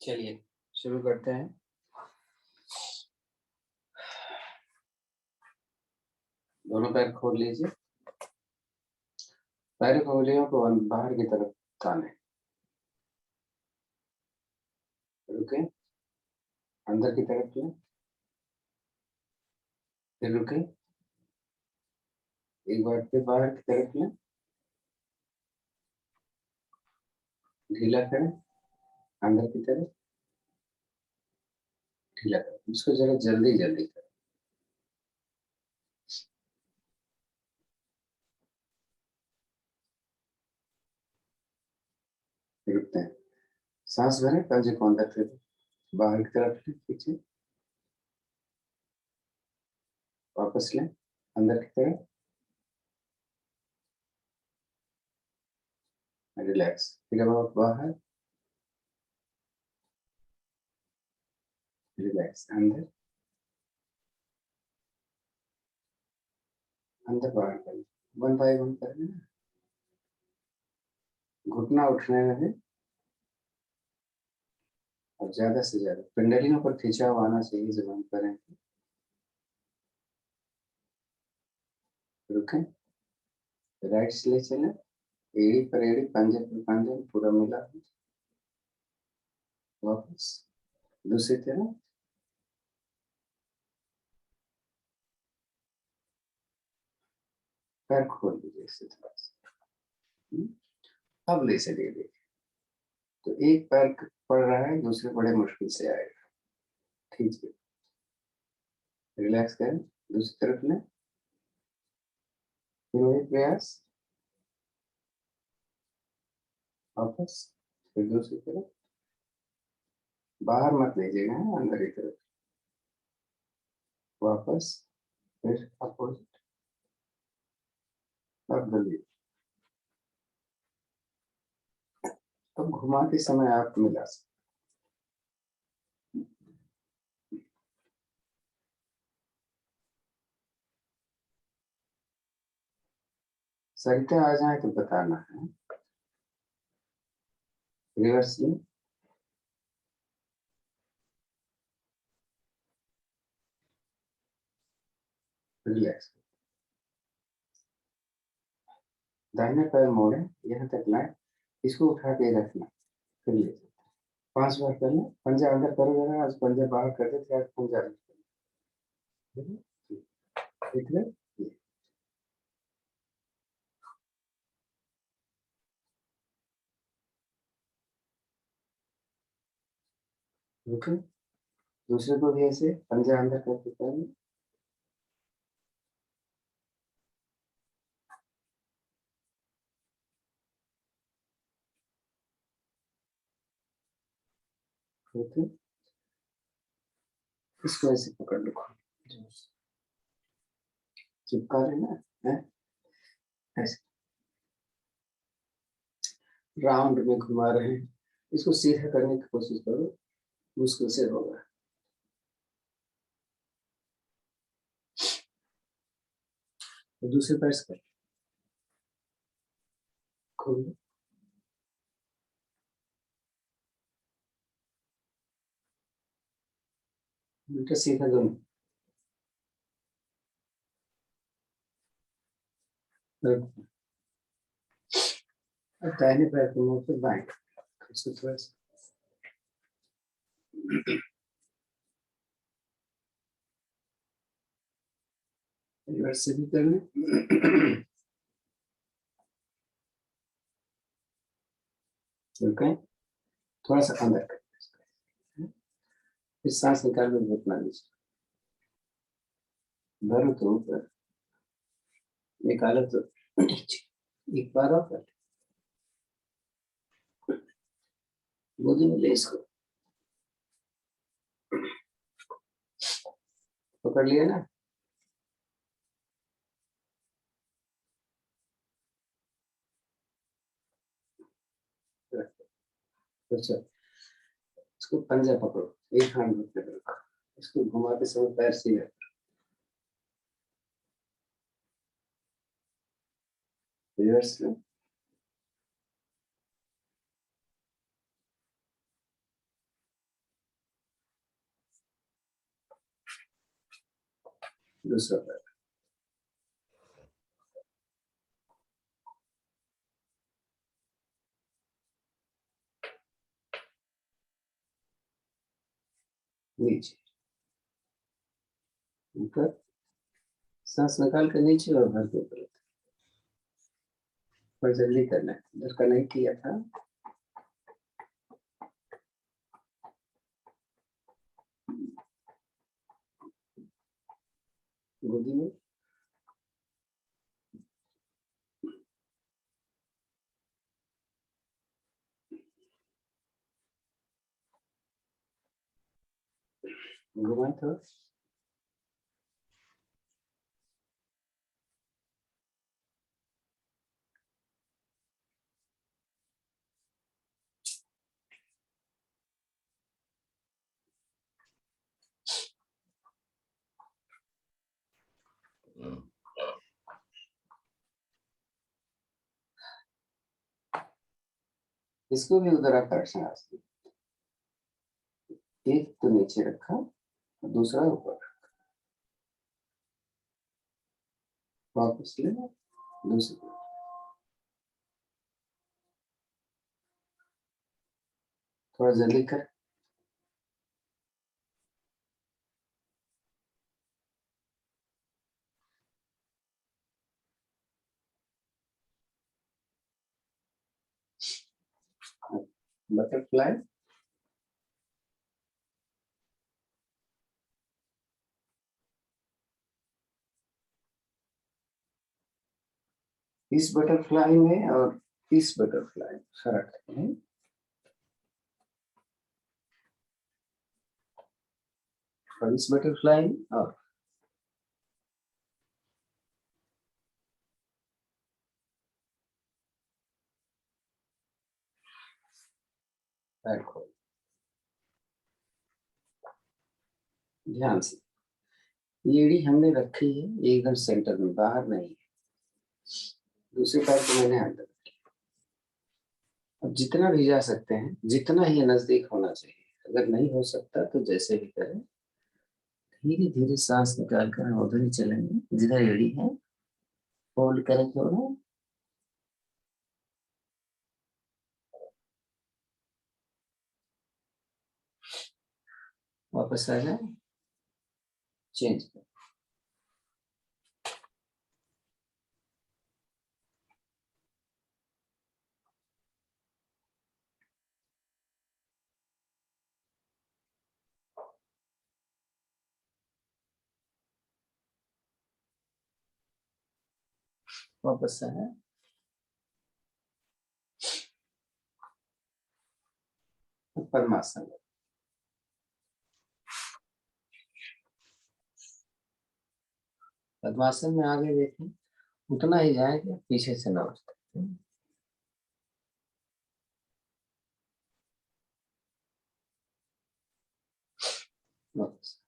चलिए शुरू करते हैं। दोनों पैर खोल लीजिए। पैर की उंगलियों को बाहर की तरफ ताने। रुके, अंदर की तरफ लें, फिर रुके, एक बार फिर बाहर की तरफ लें, ढीला करें, अंदर की तरफ ढीला करें। इसको जरा जल्दी जल्दी करें। रुकते हैं, सांस भरें, पंजे को अंदर फिर बाहर की तरफ लें, पीछे वापस लें, अंदर की तरफ, रिलैक्स, फिर अब बाहर, रिलैक्स, अंदर अंदर बाहर करें। 1 बाय 1 करें ना, घुटना उठने लगे और ज्यादा से ज्यादा पिंडलियों पर खिंचाव आना चाहिए जब हम करें। रुकें, राइट से ले चलें, एड़ी पर एड़ी, पंजे पर पंजे पूरा मिला। वापस दूसरी तरफ, पैर खोल दीजिए इसी तरह से। अब ले चलिए, देखिए तो एक पैर पड़ रहा है, दूसरे बड़े मुश्किल से आएगा। ठीक है, रिलैक्स करें, दूसरी तरफ लें, फिर वही प्रयास, वापस, फिर दूसरी तरफ, बाहर मत लीजिएगा, अंदर की तरफ, वापस, फिर अपोजिट, अब गली। अब घुमाते समय आप मिला सकते। सरिता आ जाए तो बताना है। रिवर्स में, रिलैक्स, दाहिने पैर मोड़े, यहाँ तक लाए, इसको उठा के रखना, फिर ले 5 बार कर लें। पंजा अंदर करोगे, आज पंजा बाहर कर देते, आज पंजा ठीक है। रुके, दूसरे को भी ऐसे पंजा अंदर करके करें। रुके, इसको ऐसे पकड़ लो, चिपका लेना है, ऐसे राउंड में घुमा रहे हैं। इसको सीधा करने की कोशिश करो, मुश्किल से होगा। तो दूसरे पैर से खोल, उल्टा सीधा दोनों, अब दाहिने पैर को मोड़ कर बाएं, इसको थोड़ा सा रिवर्स से भी कर लें। रुके, थोड़ा सा अंदर कर, फिर सांस निकाल कर घुटना नीचे, भरो तो ऊपर, निकालो तो नीचे। एक बार और कर, गोदी में ले इसको, पकड़ लिया ना। अच्छा, इसको पंजा पकड़ो, एक हाथ घुटने पर रखो, इसको घुमाते समय पैर सीधा, रिवर्स में, दूसरा पैर नीचे, ऊपर, सांस निकाल कर नीचे और भर के ऊपर। पर जल्दी करना है, इधर का नहीं किया था। गोदी में घुमाए थोड़ा। इसको भी उधर आकर्षण आसन, एक तो नीचे रखा, दूसरा ऊपर, वापस ले, दूसरी, थोड़ा जल्दी कर। बटरफ्लाई, इस बटरफ्लाई में और इस बटरफ्लाई में फर्क है। और इस बटरफ्लाई में और पैर खोल, ध्यान से। एड़ी हमने रखी है एकदम सेंटर में, बाहर नहीं है। दूसरे पैर को मैंने अंदर। अब जितना भी जा सकते हैं, जितना ही नजदीक होना चाहिए। अगर नहीं हो सकता तो जैसे भी करें, धीरे धीरे सांस निकाल कर हम उधर ही चलेंगे जिधर एड़ी है। होल्ड करें थोड़ा, वापस आ जाए, चेंज कर, वापस आ जाए। पद्मासन, पद्मासन में आगे देखें, उतना ही जाएंगे, पीछे से ना उठते। वापस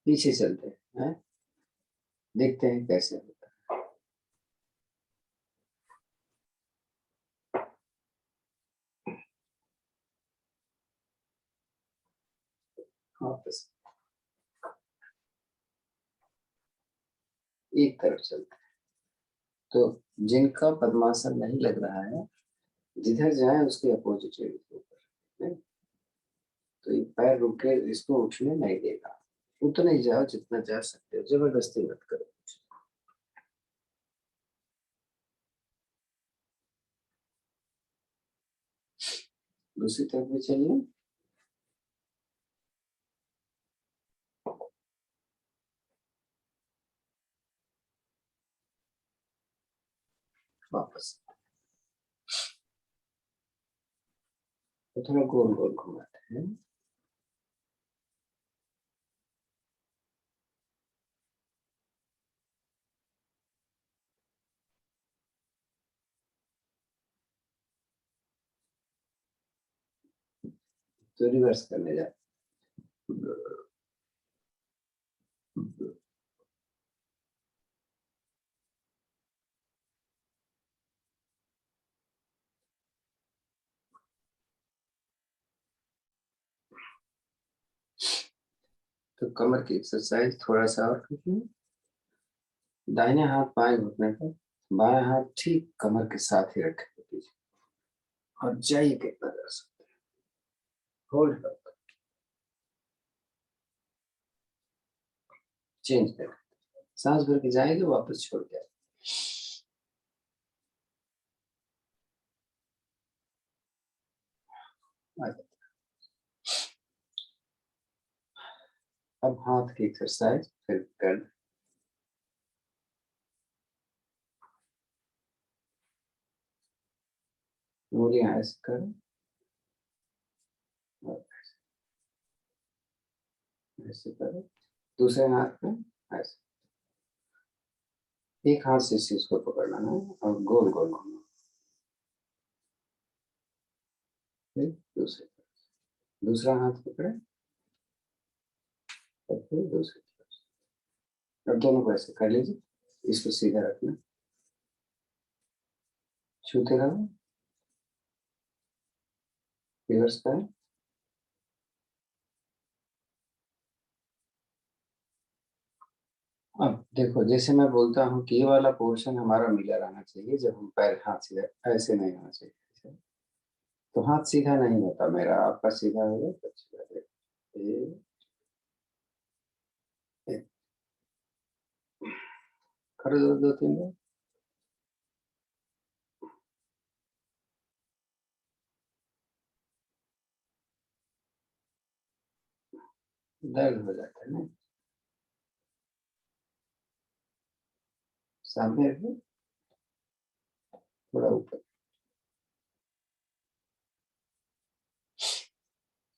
पीछे चलते हैं, देखते हैं कैसे होता है। वापस एक तरफ चलते हैं। तो जिनका पद्मासन नहीं लग रहा है, जिधर जाए उसके अपोजिट एड़ी के ऊपर, नहीं? तो ये पैर रुके, इसको उठने नहीं देगा। उतना ही जाओ जितना जा सकते हो, जबरदस्ती मत करो। दूसरी तरफ भी चलिए, वापस। तो थोड़ा गोल गोल घुमाते हैं। तो रिवर्स करने जाते हैं। तो तो कमर की एक्सरसाइज थोड़ा सा और कीजिए। दाहिने हाथ बाएं घुटने पर, बाएं हाथ ठीक कमर के साथ ही रखे कीजिए और जाइए कितना कर सकते हैं। होल्ड कर, चेंज कर, सांस भर के जाएंगे वापस छोड़ के। अब हाथ की एक्सरसाइज फिर कर, उंगलियां ऐसे करो, ऐसे करो, दूसरे हाथ में ऐसे, एक हाथ से इस चीज को पकड़ना है और गोल गोल घूमना, फिर दूसरे, दूसरा हाथ पकड़े और फिर दूसरे। अब दोनों को ऐसे कर लीजिए, इसको सीधा रखना, छूते रहो, रिवर्स करें। अब देखो, जैसे मैं बोलता हूँ कि ये वाला पोर्शन हमारा मिला रहना चाहिए, जब हम पैर हाथ सीधा, ऐसे नहीं होना चाहिए। तो हाथ सीधा नहीं होता मेरा, आपका सीधा हो गया तो सीधा हो गया। कर दो, दो तीन बार, दर्द हो जाता है ना। सामने रखो, थोड़ा ऊपर,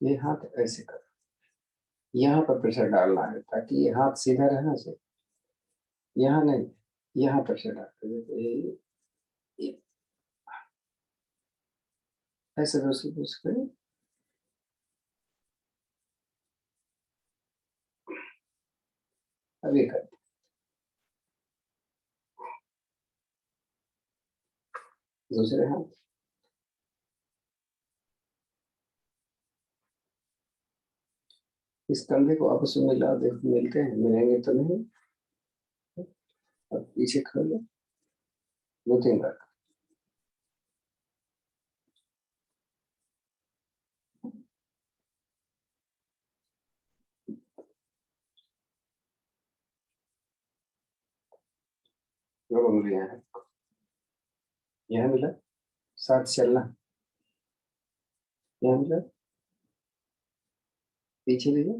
ये हाथ ऐसे करो, यहाँ पर प्रेशर डालना है ताकि ये हाथ सीधा रहना चाहिए, यहाँ नहीं, यहाँ प्रेशर डालते ये, ऐसे दूसरे दूसरे, अब ये कर, दूसरे हाथ, इस कंधे को आपस में मिला, देखो मिलते हैं, मिलेंगे तो नहीं। अब पीछे खोलो, दो तीन बार, दो उंगलियां हैं, यहाँ मिला, साथ चलना, यहाँ मिला, पीछे ले जाओ,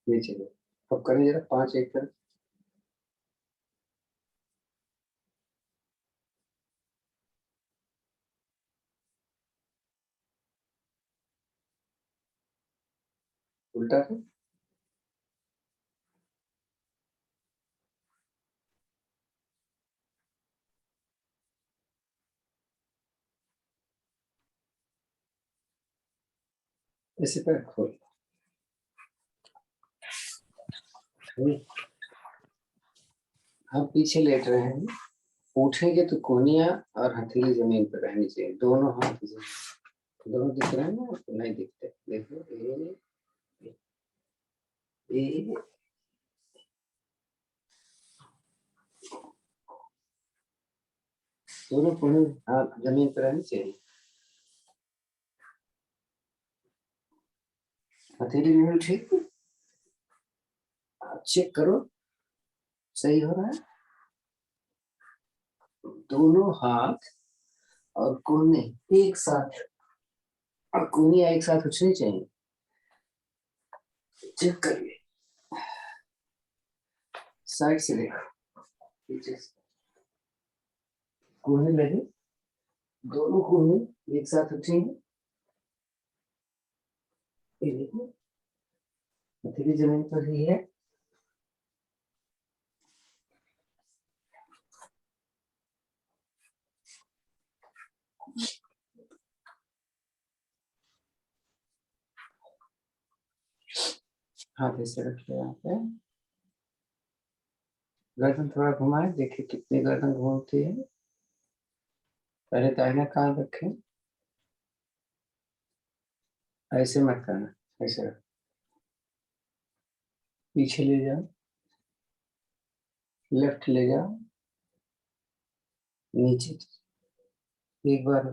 नीचे ले, अब करें जरा पांच एक तरफ, उल्टा कर, ऐसे पैर खोल, हम पीछे लेट रहे हैं, उठेंगे तो कोहनियां और हथेली जमीन पर रहनी चाहिए, दोनों हाथ दोनों दिख रहे हैं ना, नहीं दिखते, देखो ए, दोनों कोहनी हाथ जमीन पर रहनी चाहिए, हथेली जमीन ठीक, चेक करो सही हो रहा है, दोनों हाथ और कोहनी एक साथ, और कोहनियां एक साथ उठनी चाहिए, चेक करिए, साइड से देखो, पीछे से कोहनी लगे, दोनों कोहनी एक साथ उठेंगे, ये देखो हथेली जमीन पर ही है, हाथ ऐसे रखिए, यहाँ पे गर्दन थोड़ा घुमाए, देखिए कितनी गर्दन घूमती है, पहले दाहिना कान रखें, ऐसे मत करना, ऐसे रख, पीछे ले जाओ, लेफ्ट ले जाओ, नीचे, एक बार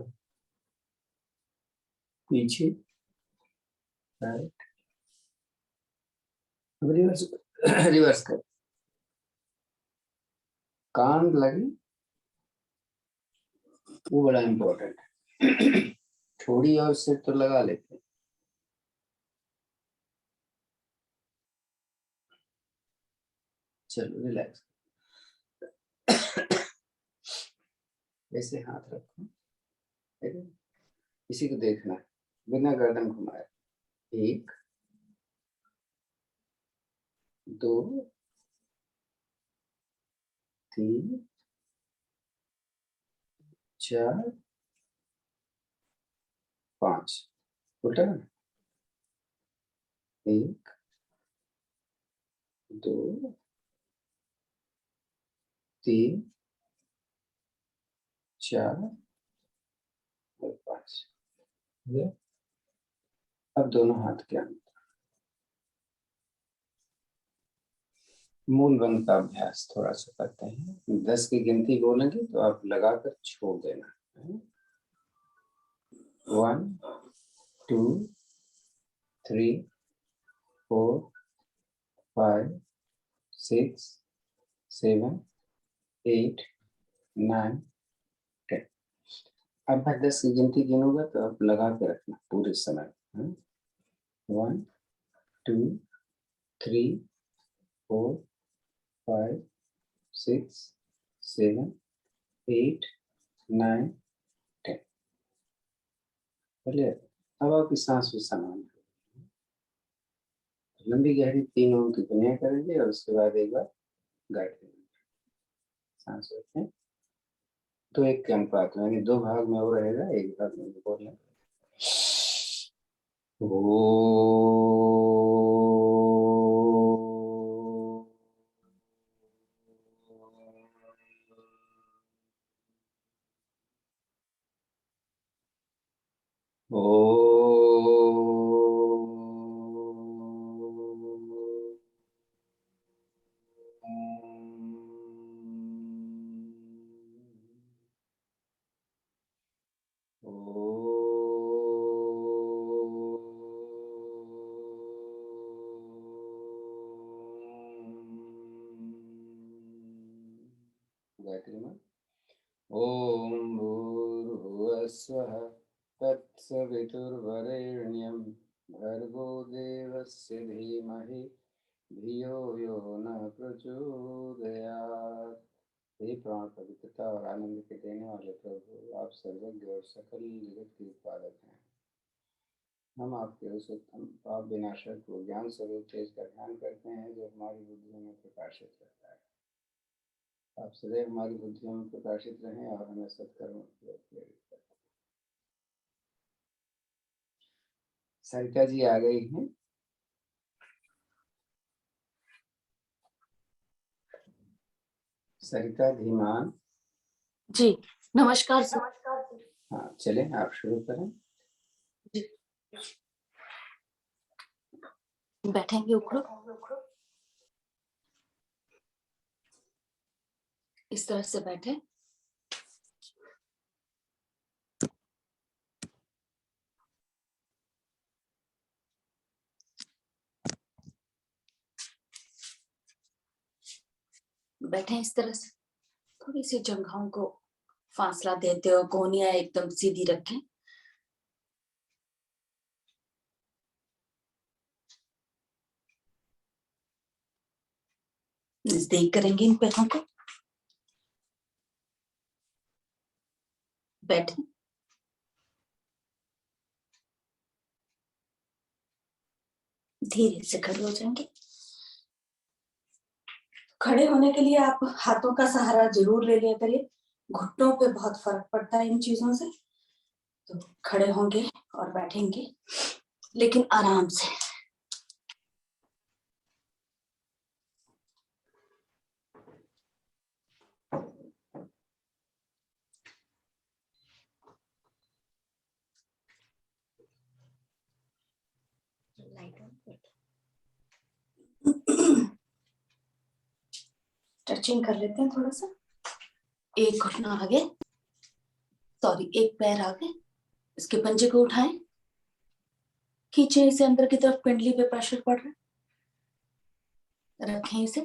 पीछे, राइट, रिवर्स, रिवर्स कर, कान लगी, वो बड़ा इम्पोर्टेंट है। थोड़ी और सिर तो लगा लेते हैं। चलो रिलैक्स, ऐसे हाथ रखो, ठीक है, इसी को देखना है बिना गर्दन घुमाए। 1 2 3 4 5, उल्टा ना, 1 2 3 4 और 5। अब दोनों हाथ के अंदर मूल बंद का अभ्यास थोड़ा सा करते हैं। 10 की गिनती बोलेंगे तो आप लगाकर छोड़ देना। 1 2 3 4 5 6 7 8 9 10। अब मैं 10 की गिनती गिनूंगा तो आप लगा के रखना पूरे समय। 1 2 3 4 5 6 7 8 9 10। चलिए, अब आपकी सांस भी समान है। लंबी गहरी 3 ओम की दुनिया करेंगे और उसके बाद एक बार गाइड करेंगे। सांस रखें, तो एक के अनुपात में, यानी 2 भाग में वो रहेगा, एक भाग में बोलना। गायत्री में ओम भूर्भुवस्वः तत्सवितुर्वरेण्यं भर्गो देवस्य धीमहि धियो यो न प्रचोदयात्। हे प्राण पवित्रता और आनंद के देने वाले प्रभु, आप सर्वज्ञ और सकल जगत के उत्पादक हैं। हम आपके उस उत्तम पाप विनाशक को ज्ञान स्वरूप तेज का ध्यान करते हैं जो हमारी बुद्धियों में प्रकाशित रहता है। आप सदैव हमारी बुद्धियों में प्रकाशित रहें और हमें सत्कर्मों की ओर प्रेरित करें। सरिता जी आ गई हैं। सरिता धीमान जी, नमस्कार सर। हाँ, चलें आप शुरू करें। जी, बैठेंगे उखड़ो, इस तरह से बैठे। बैठे इस तरह से, थोड़ी सी जंघाओं को फासला देते हो, कोहनियां एकदम सीधी रखें। नजदीक करेंगे इन पैरों को, बैठे। धीरे से खड़े हो जाएंगे। खड़े होने के लिए आप हाथों का सहारा जरूर ले लिया करिए, घुटनों पे बहुत फर्क पड़ता है इन चीजों से। तो खड़े होंगे और बैठेंगे, लेकिन आराम से। Light on. स्ट्रेचिंग कर लेते हैं थोड़ा सा। एक घुटना आगे, सॉरी एक पैर आगे, इसके पंजे को उठाएं, खींचे इसे अंदर की तरफ, पिंडली पे प्रेशर पड़ रहा है, रखें इसे,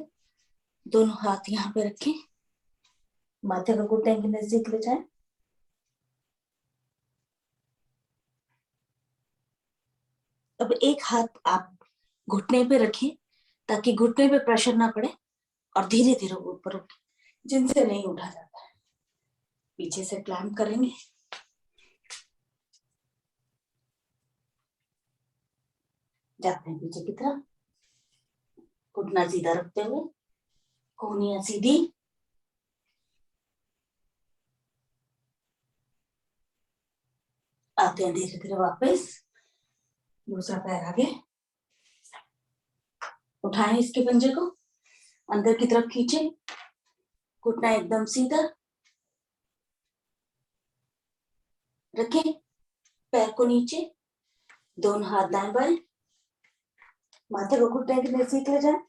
दोनों हाथ यहाँ पे रखें, माथे को घुटने के नजदीक ले जाएं, अब एक हाथ आप घुटने पे रखें ताकि घुटने पे प्रेशर ना पड़े और धीरे धीरे ऊपर उठे, जिनसे नहीं उठा जाता है। पीछे से क्लैंप करेंगे, जाते हैं पीछे की तरफ, घुटना सीधा रखते हुए, कोहनियां सीधी, आते हैं धीरे धीरे वापस, दूसरा पैर आगे, उठाएं इसके पंजे को, अंदर की तरफ खींचे, घुटना एकदम सीधा रखें, पैर को नीचे, दोनों हाथ दाएं बाएं, माथे को घुटने के नजदीक ले जाएं,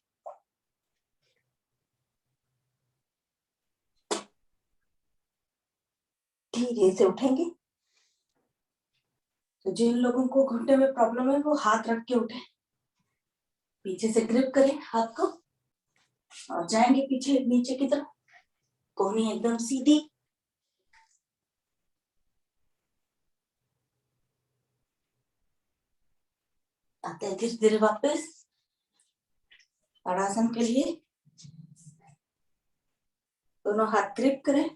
धीरे से उठेंगे। तो जिन लोगों को घुटने में प्रॉब्लम है वो हाथ रख के उठे, पीछे से ग्रिप करें हाथ को और जाएंगे पीछे नीचे की तरफ, कोहनी एकदम सीधी, आते हैं धीरे धीरे वापस ताड़ासन के लिए, दोनों हाथ ग्रिप करें,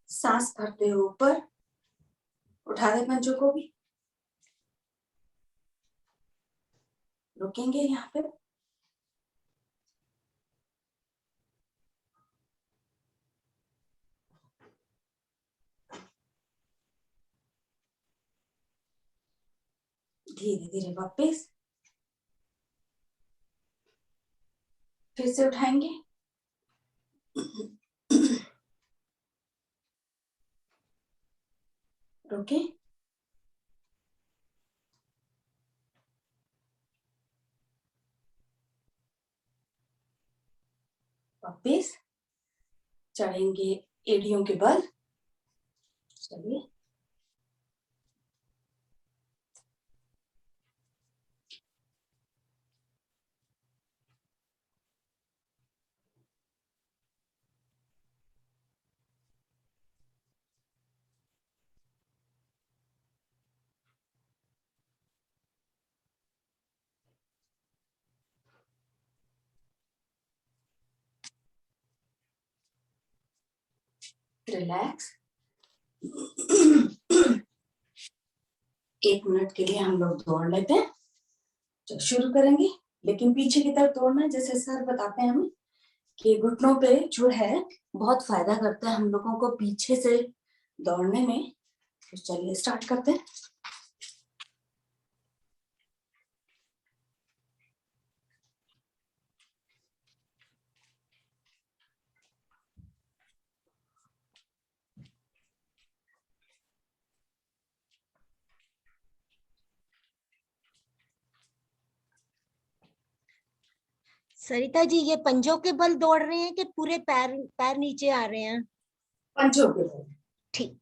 सांस भरते हुए ऊपर उठा दे पंजों को भी, रुकेंगे यहाँ पे, धीरे धीरे वापस फिर से उठाएंगे, रुके, वापस चढ़ेंगे एड़ियों के बल, चलिए रिलैक्स। 1 मिनट के लिए हम लोग दौड़ लेते हैं, तो शुरू करेंगे, लेकिन पीछे की तरफ दौड़ना है, जैसे सर बताते हैं हमें कि घुटनों पे जो है बहुत फायदा करता है हम लोगों को पीछे से दौड़ने में। तो चलिए स्टार्ट करते हैं। सरिता जी, ये पंजों के बल दौड़ रहे हैं कि पूरे पैर पैर नीचे आ रहे हैं? पंजों के बल। ठीक।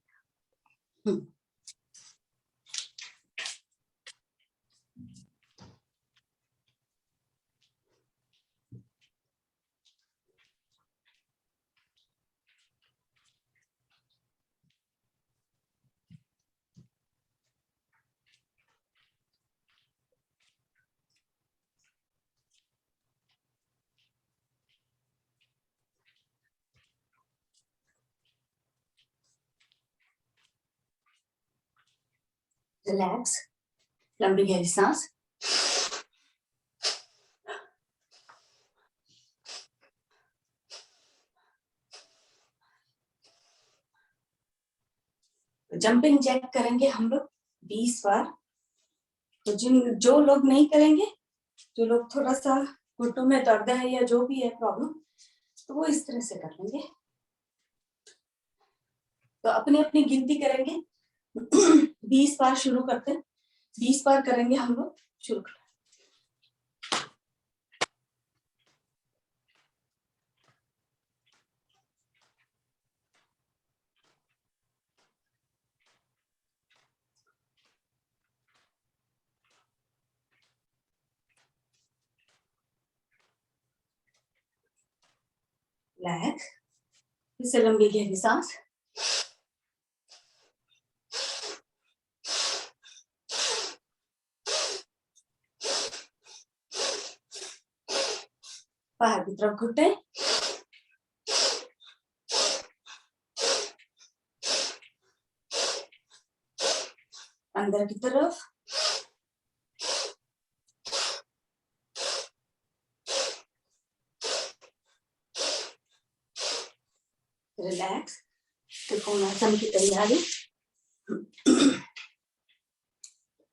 रिलैक्स, लंबी गहरी सांस, जंपिंग जैक करेंगे हम लोग 20 बार। तो जो लोग नहीं करेंगे, जो लोग थोड़ा सा घुटनों में दर्द है या जो भी है प्रॉब्लम, तो वो इस तरह से कर लेंगे। तो अपनी अपनी गिनती करेंगे। 20 बार शुरू करते हैं, 20 बार करेंगे हम लोग, शुरू करें। रिलैक्स, फिर से लंबी गहरी सांस। बाहर की तरफ घुटने, अंदर की तरफ, रिलैक्स, त्रिकोणासन की तैयारी।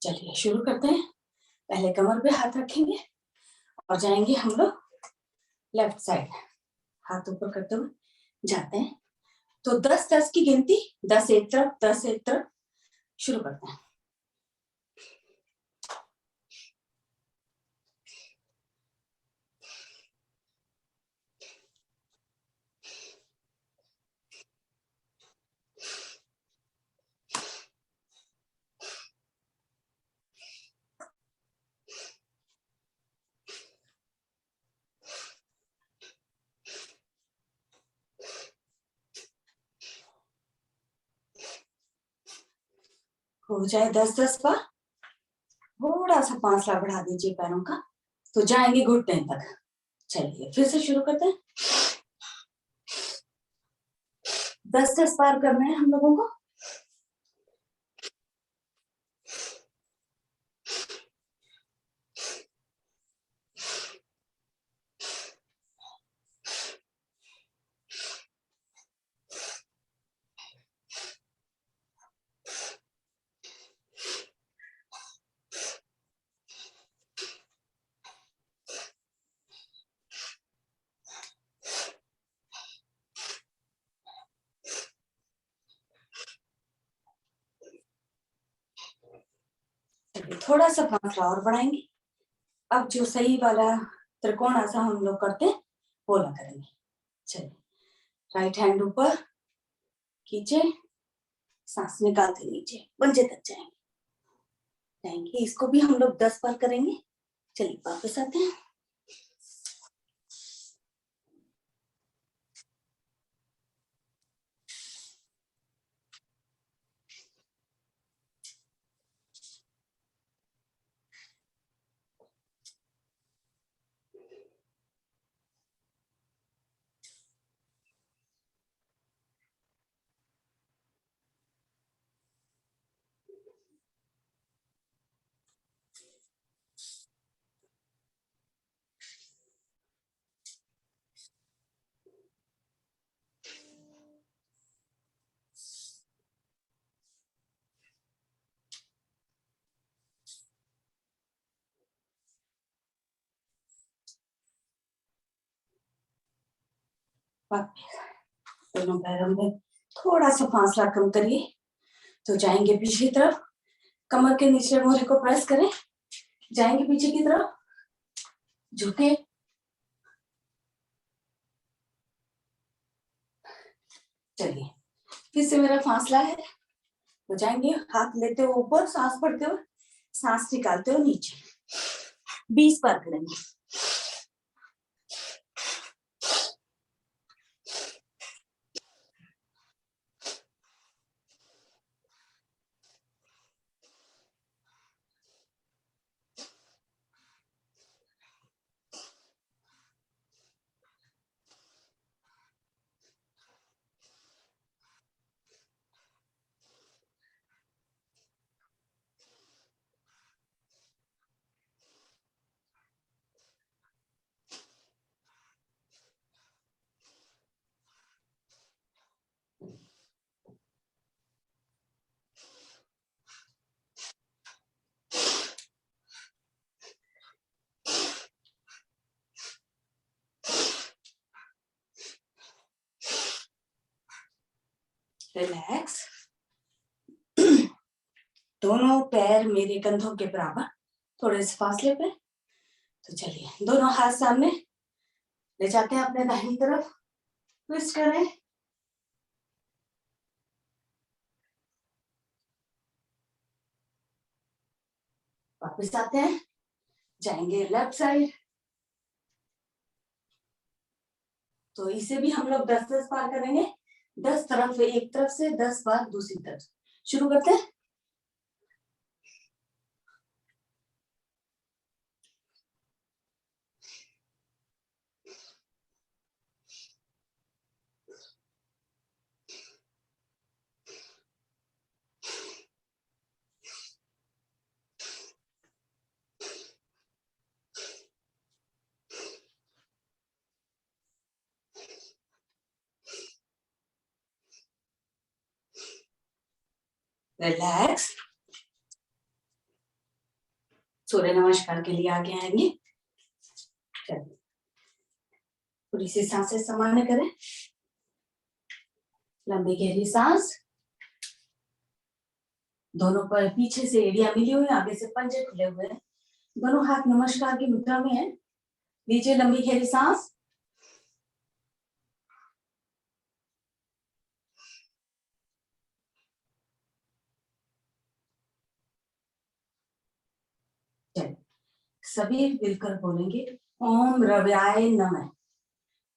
चलिए शुरू करते हैं। पहले कमर पे हाथ रखेंगे और जाएंगे हम लोग लेफ्ट साइड, हाथ ऊपर करते हुए जाते हैं। तो 10-10 की गिनती, 10 एक तरफ, 10 एक तरफ, शुरू करते हैं। हो जाए 10-10 बार, थोड़ा सा फासला बढ़ा दीजिए पैरों का, तो जाएंगे घुटने तक। चलिए फिर से शुरू करते हैं। 10-10 बार करना है हम लोगों को। थोड़ा सा फासला और बढ़ाएंगे। अब जो सही वाला त्रिकोण आसन हम लोग करते हैं वो ना करेंगे। चलिए, राइट हैंड ऊपर खींचे, सांस निकालते नीचे, पंजे तक जाएंगे। इसको भी हम लोग 10 बार करेंगे। चलिए वापस आते हैं। दोनों पैरों में थोड़ा सा फासला कम करिए, तो जाएंगे पीछे की तरफ। कमर के निचले मोहरे को प्रेस करें, जाएंगे पीछे की तरफ, झुके। चलिए फिर से मेरा फासला है, तो जाएंगे हाथ लेते हुए ऊपर, सांस पढ़ते हुए, सांस निकालते हुए नीचे। 20 बार करेंगे। रिलैक्स, दोनों पैर मेरे कंधों के बराबर, थोड़े से फासले पे। तो चलिए दोनों हाथ सामने ले जाते हैं अपने दाहिनी तरफ, ट्विस्ट करें, वापस आते हैं, जाएंगे लेफ्ट साइड, तो इसे भी हम लोग 10-10 बार करेंगे, 10 तरफ एक तरफ से, 10 बार दूसरी तरफ। शुरू करते हैं। रिलैक्स। सूर्य नमस्कार के लिए आगे आएंगे। चलिए, थोड़ी सी सांसें सामान्य करें। लंबी गहरी सांस। दोनों पर पीछे से एड़ियां मिली हुई, आगे से पंजे खुले हुए हैं। दोनों हाथ नमस्कार की मुद्रा में है। लीजिए लंबी गहरी सांस। चलिए, सभी मिलकर बोलेंगे ओम रव्याय नमः।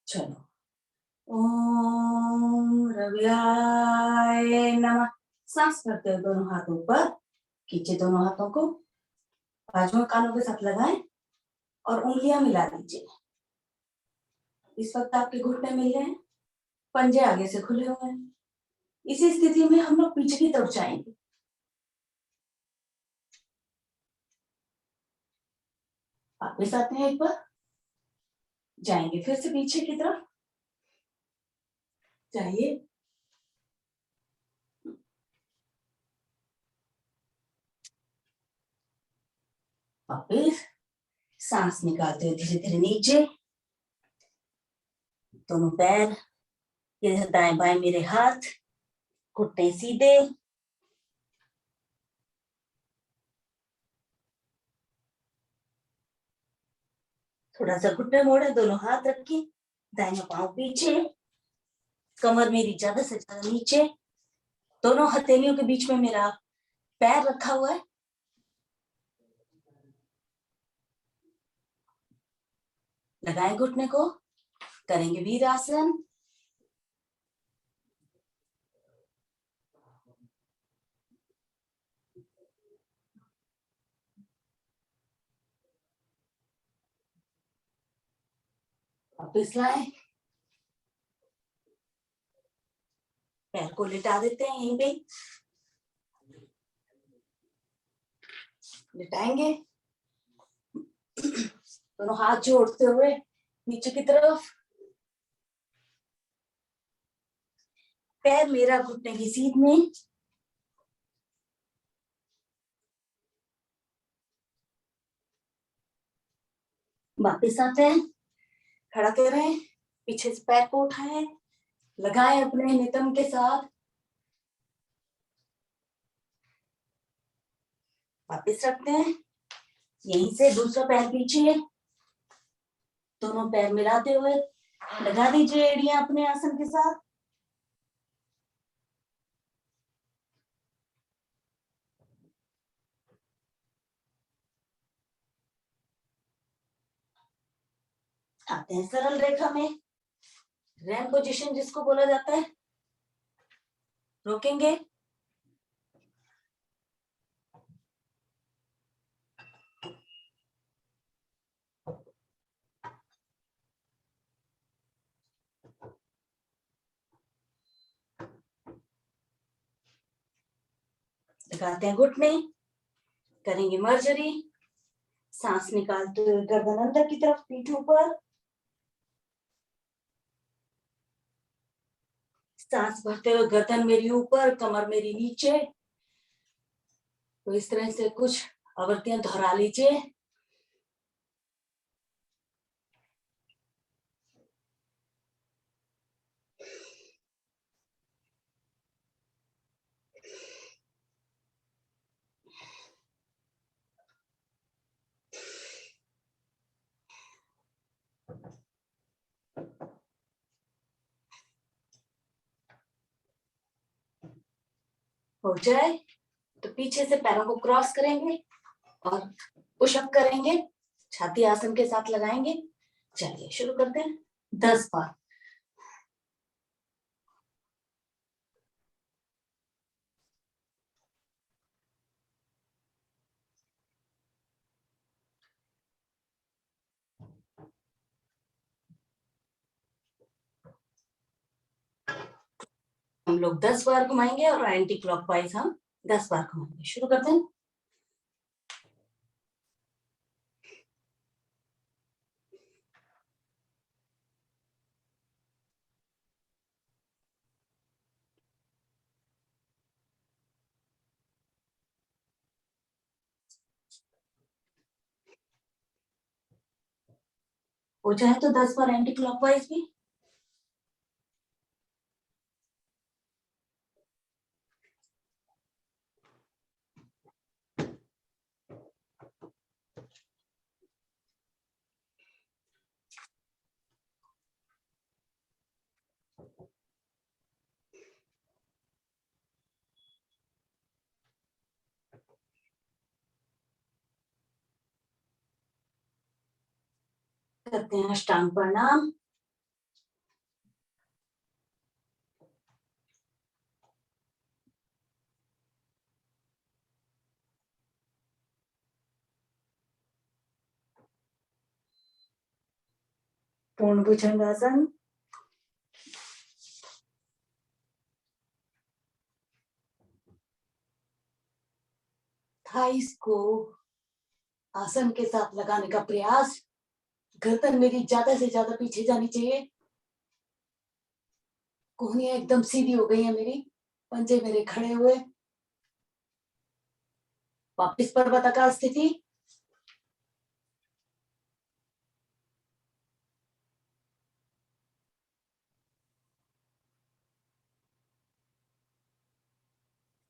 चलो, ओम रव्याय नमः। सांस करते हुए दोनों हाथ ऊपर खींचे, दोनों हाथों को बाजुओं कानों के साथ लगाएं और उंगलियां मिला दीजिए। इस वक्त आपके घुटने मिल रहे हैं, पंजे आगे से खुले हुए हैं। इसी स्थिति में हम लोग पीछे की तरफ जाएंगे। वापस आते हैं, एक बार जाएंगे फिर से पीछे की तरफ। जाइए, वापस सांस निकालते हुए धीरे धीरे नीचे। दोनों पैर, इधर दाएं बाएं मेरे हाथ, घुटने सीधे। थोड़ा सा घुटने मोड़े, दोनों हाथ रखिए, दाहिना पांव पीछे, कमर मेरी ज्यादा से ज्यादा नीचे। दोनों हथेलियों के बीच में मेरा पैर रखा हुआ है। लगाएं घुटने को, करेंगे वीरासन। वापिस लाएं, पैर को लिटा देते हैं यहीं पे, लिटाएंगे। दोनों हाथ जोड़ते हुए नीचे की तरफ, पैर मेरा घुटने की सीध में। वापिस आते हैं, खड़ा करें, पीछे से पैर को उठाएं, लगाएं अपने नितंब के साथ। वापिस रखते हैं, यहीं से दूसरा पैर पीछे, दोनों पैर मिलाते हुए लगा दीजिए एड़ियां अपने आसन के साथ। आते हैं सरल रेखा में, रैम पोजीशन जिसको बोला जाता है। रोकेंगे, लगाते हैं घुटने, करेंगे मर्जरी। सांस निकालते हुए गर्दन अंदर की तरफ, पीठ ऊपर। सांस भरते हुए गर्दन मेरी ऊपर, कमर मेरी नीचे। तो इस तरह से कुछ आवृत्तियां दोहरा लीजिए। हो जाए तो पीछे से पैरों को क्रॉस करेंगे और पुशअप करेंगे, छाती आसन के साथ लगाएंगे। चलिए शुरू करते हैं, 10 बार। हम लोग 10 बार घुमाएंगे और एंटी क्लॉकवाइज हम 10 बार घुमाएंगे। शुरू करते हैं। हो जाए तो 10 बार एंटी क्लॉकवाइज भी। करते हैं अष्टांग प्रणाम। पूर्ण भुजंगासन। थाइस को आसन के साथ लगाने का प्रयास। गर्दन मेरी ज्यादा से ज्यादा पीछे जानी चाहिए। कोहनियां एकदम सीधी हो गई है मेरी। पंजे मेरे खड़े हुए। वापिस पर्वताकार स्थिति।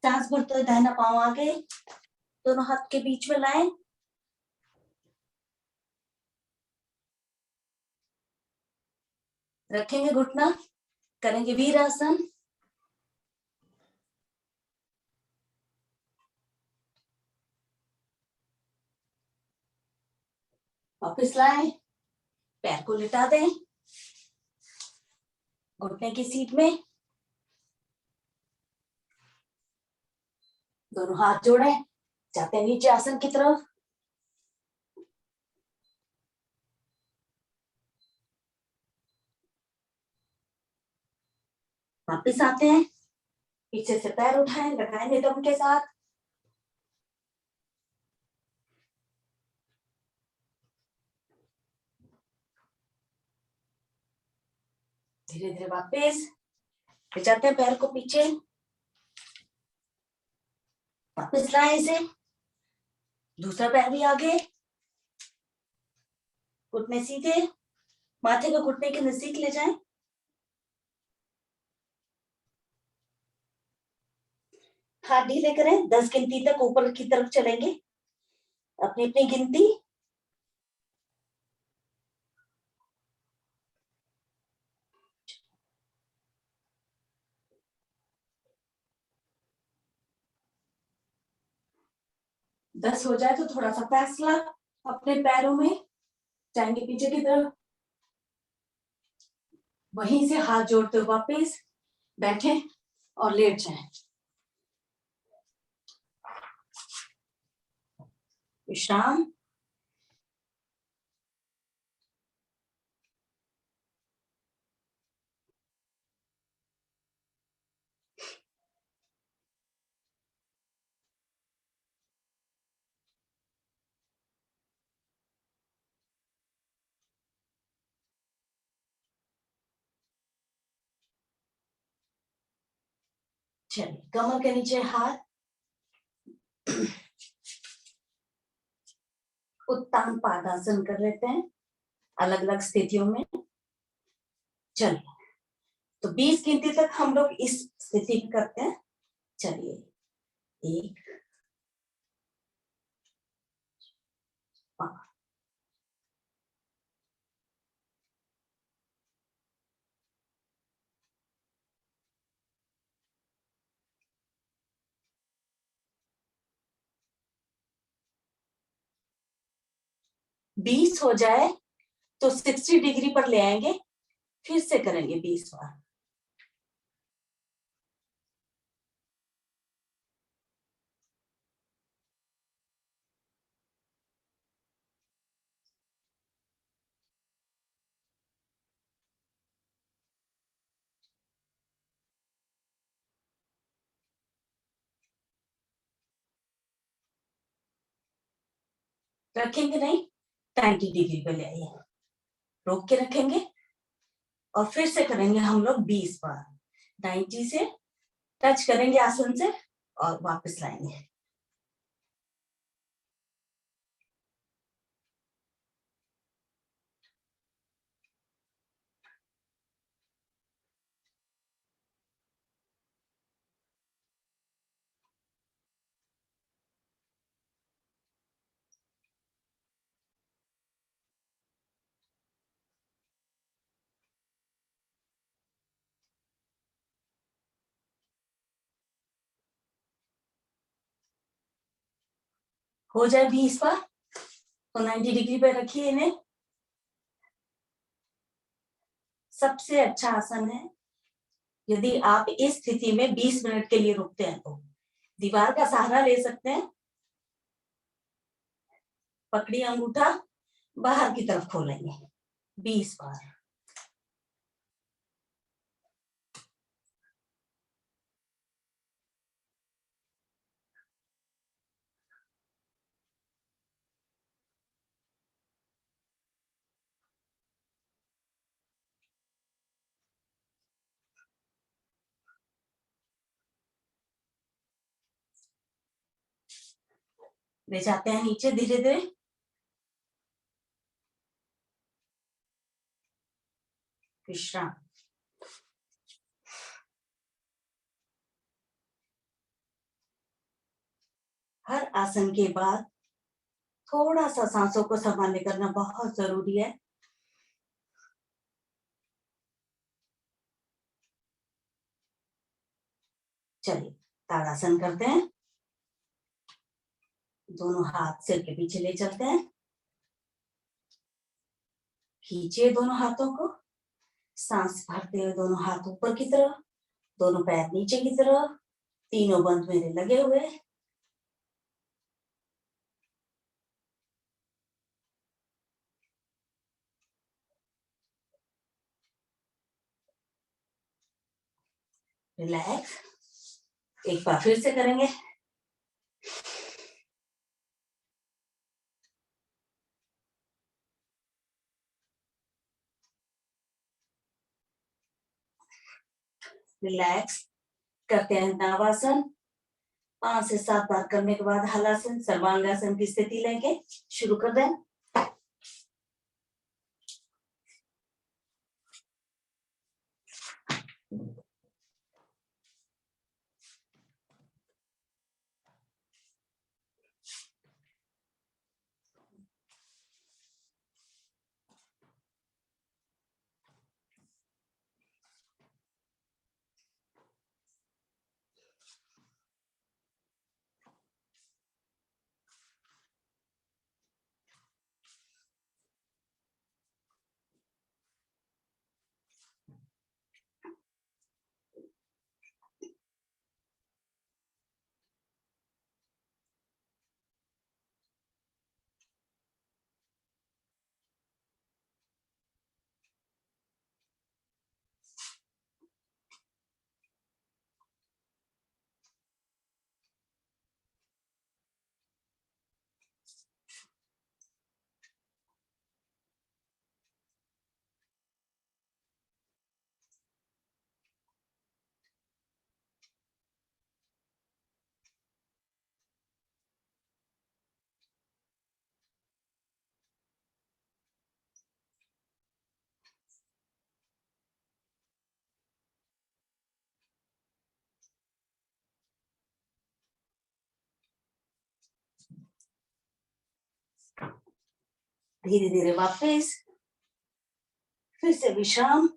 सांस भरते हुए दाहिना पांव आगे, दोनों हाथ के बीच में लाएं। रखेंगे घुटना, करेंगे वीरासन। वापिस लाएं, पैर को लिटा दें घुटने की सीट में। दोनों हाथ जोड़े, जाते हैं नीचे आसन की तरफ। वापिस आते हैं, पीछे से पैर उठाएं, लगाएं नितंब के साथ। धीरे धीरे वापिस ले जाते हैं पैर को पीछे। वापिस लाएं इसे, दूसरा पैर भी आगे, घुटने सीधे, माथे को घुटने के नजदीक ले जाएं। हाथ ढीले करें, 10 गिनती तक ऊपर की तरफ चलेंगे, अपनी अपनी गिनती। दस हो जाए तो थोड़ा सा फैसला अपने पैरों में, जाएंगे पीछे की तरफ। वहीं से हाथ जोड़ते हुए वापिस बैठे और लेट जाएं। विश्राम। चलिए, कमर के नीचे हाथ, उत्तान पादासन कर लेते हैं अलग अलग स्थितियों में। चलिए, तो 20 गिनती तक हम लोग इस स्थिति में करते हैं। चलिए, 1, 5, 20 हो जाए तो 60 डिग्री पर ले आएंगे, फिर से करेंगे 20 बार। रखेंगे नहीं, 90 डिग्री पे ले आइए, रोक के रखेंगे और फिर से करेंगे हम लोग 20 बार। 90 से टच करेंगे आसन से और वापस लाएंगे। हो जाए 20 बार तो 90 डिग्री पे रखिए इन्हें। सबसे अच्छा आसन है यदि आप इस स्थिति में 20 मिनट के लिए रुकते हैं तो दीवार का सहारा ले सकते हैं। पकड़ी अंगूठा बाहर की तरफ खोलेंगे 20 बार। ले जाते हैं नीचे धीरे धीरे। विश्राम। हर आसन के बाद थोड़ा सा सांसों को संभालने करना बहुत जरूरी है। चलिए ताड़ासन करते हैं। दोनों हाथ सिर के पीछे ले चलते हैं। खींचिए दोनों हाथों को, सांस भरते हुए दोनों हाथ ऊपर की तरफ, दोनों पैर नीचे की तरफ, तीनों बंद मेरे लगे हुए। रिलैक्स। एक बार फिर से करेंगे। रिलैक्स करते हैं नवासन। 5 से 7 बार करने के बाद हलासन सर्वांगासन की स्थिति लेंगे। शुरू कर दें। धीरे धीरे वापस, फिर से विश्राम।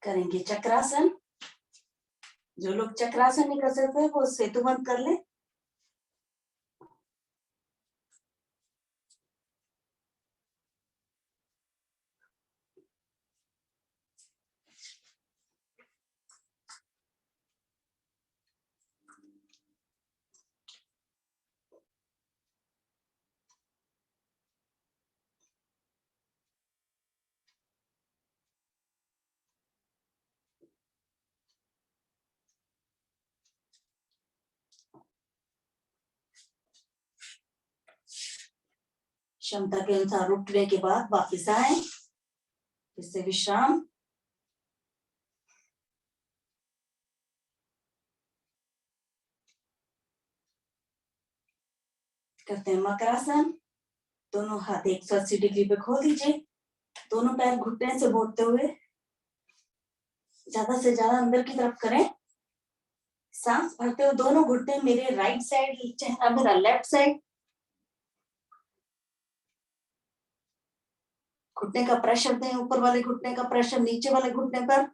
करेंगे चक्रासन। जो लोग चक्रासन नहीं कर सकते वो सेतु बंद कर ले। क्षमता के अनुसार उठने के बाद वापस आए, फिर से विश्राम। करते हैं मकरासन। दोनों हाथ 180 डिग्री पे खोल दीजिए, दोनों पैर घुटने से मोड़ते हुए ज्यादा से ज्यादा अंदर की तरफ करें। सांस भरते हुए दोनों घुटने मेरे राइट साइड, चेहरा मेरा लेफ्ट साइड। घुटने का प्रेशर दें, ऊपर वाले घुटने का प्रेशर नीचे वाले घुटने पर।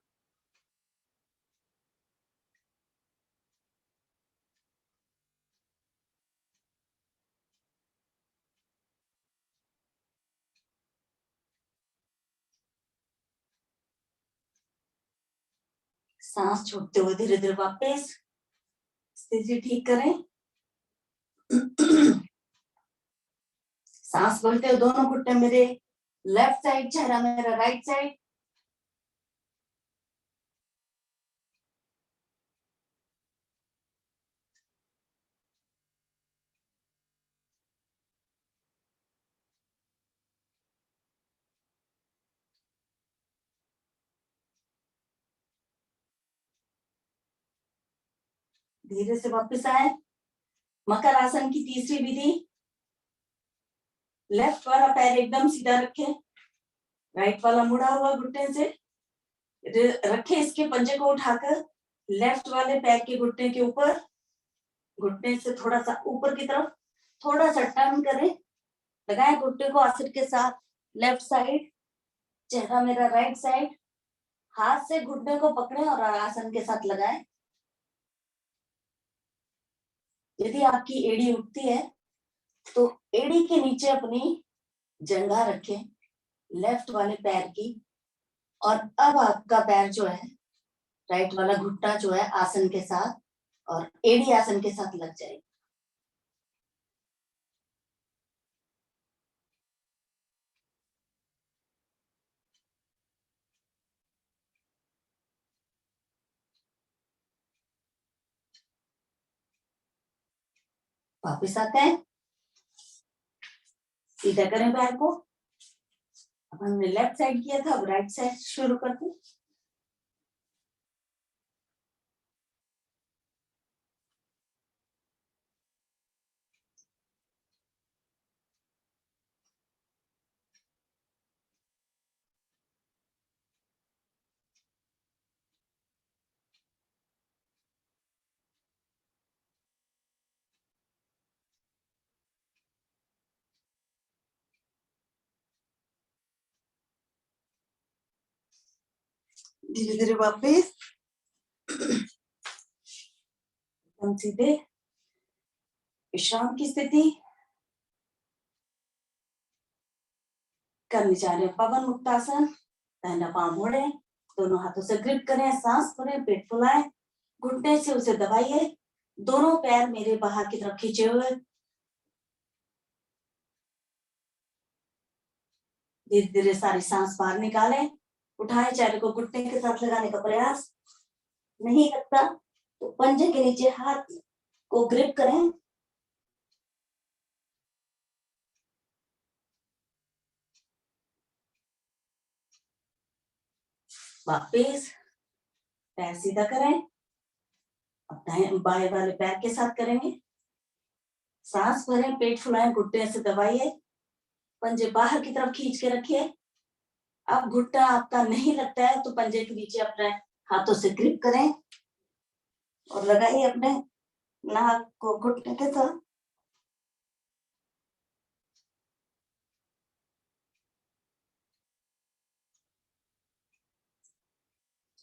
सांस छोड़ते हुए धीरे धीरे वापस स्थिति ठीक करें। सांस भरते हुए दोनों घुटने मेरे लेफ्ट साइड, चेहरा मेरा राइट साइड। धीरे से वापस आए। मकर आसन की तीसरी विधि, लेफ्ट वाला पैर एकदम सीधा रखें, राइट वाला मुड़ा हुआ घुटने से रखे। इसके पंजे को उठाकर लेफ्ट वाले पैर के घुटने के ऊपर, घुटने से थोड़ा सा ऊपर की तरफ थोड़ा सा टर्न करें। लगाए घुटने को आसन के साथ, लेफ्ट साइड, चेहरा मेरा राइट साइड। हाथ से घुटने को पकड़े और आसन के साथ लगाएं। यदि आपकी एड़ी उठती है तो एड़ी के नीचे अपनी जंघा रखें लेफ्ट वाले पैर की, और अब आपका पैर जो है, राइट वाला घुटना जो है आसन के साथ और एड़ी आसन के साथ लग जाएगी। वापिस आते हैं, सीधा करें पैर को। अब हमने लेफ्ट साइड किया था, अब राइट साइड शुरू करते हैं। धीरे धीरे वापिस हम सीधे विश्राम की स्थिति करने जा रहे हैं। पवन मुक्तासन, दाहिना पांव मोड़े, दोनों हाथों से ग्रिप करें, सांस भरें, पेट फुलाएं, घुटने से उसे दबाइए, दोनों पैर मेरे बाहर की तरफ खींचे हुए। धीरे धीरे सारी सांस बाहर निकालें। उठाए, चेहरे को घुटने के साथ लगाने का प्रयास। नहीं लगता तो पंजे के नीचे हाथ को ग्रिप करें। वापिस पैर सीधा करें, अब बाएं वाले पैर के साथ करेंगे। सांस भरें, पेट फुलाएं, घुटने से दबाइए, पंजे बाहर की तरफ खींच के रखिए। अब घुटना आपका नहीं लगता है तो पंजे के नीचे अपने हाथों से ग्रिप करें और लगाइए अपने नाक को घुटने के साथ।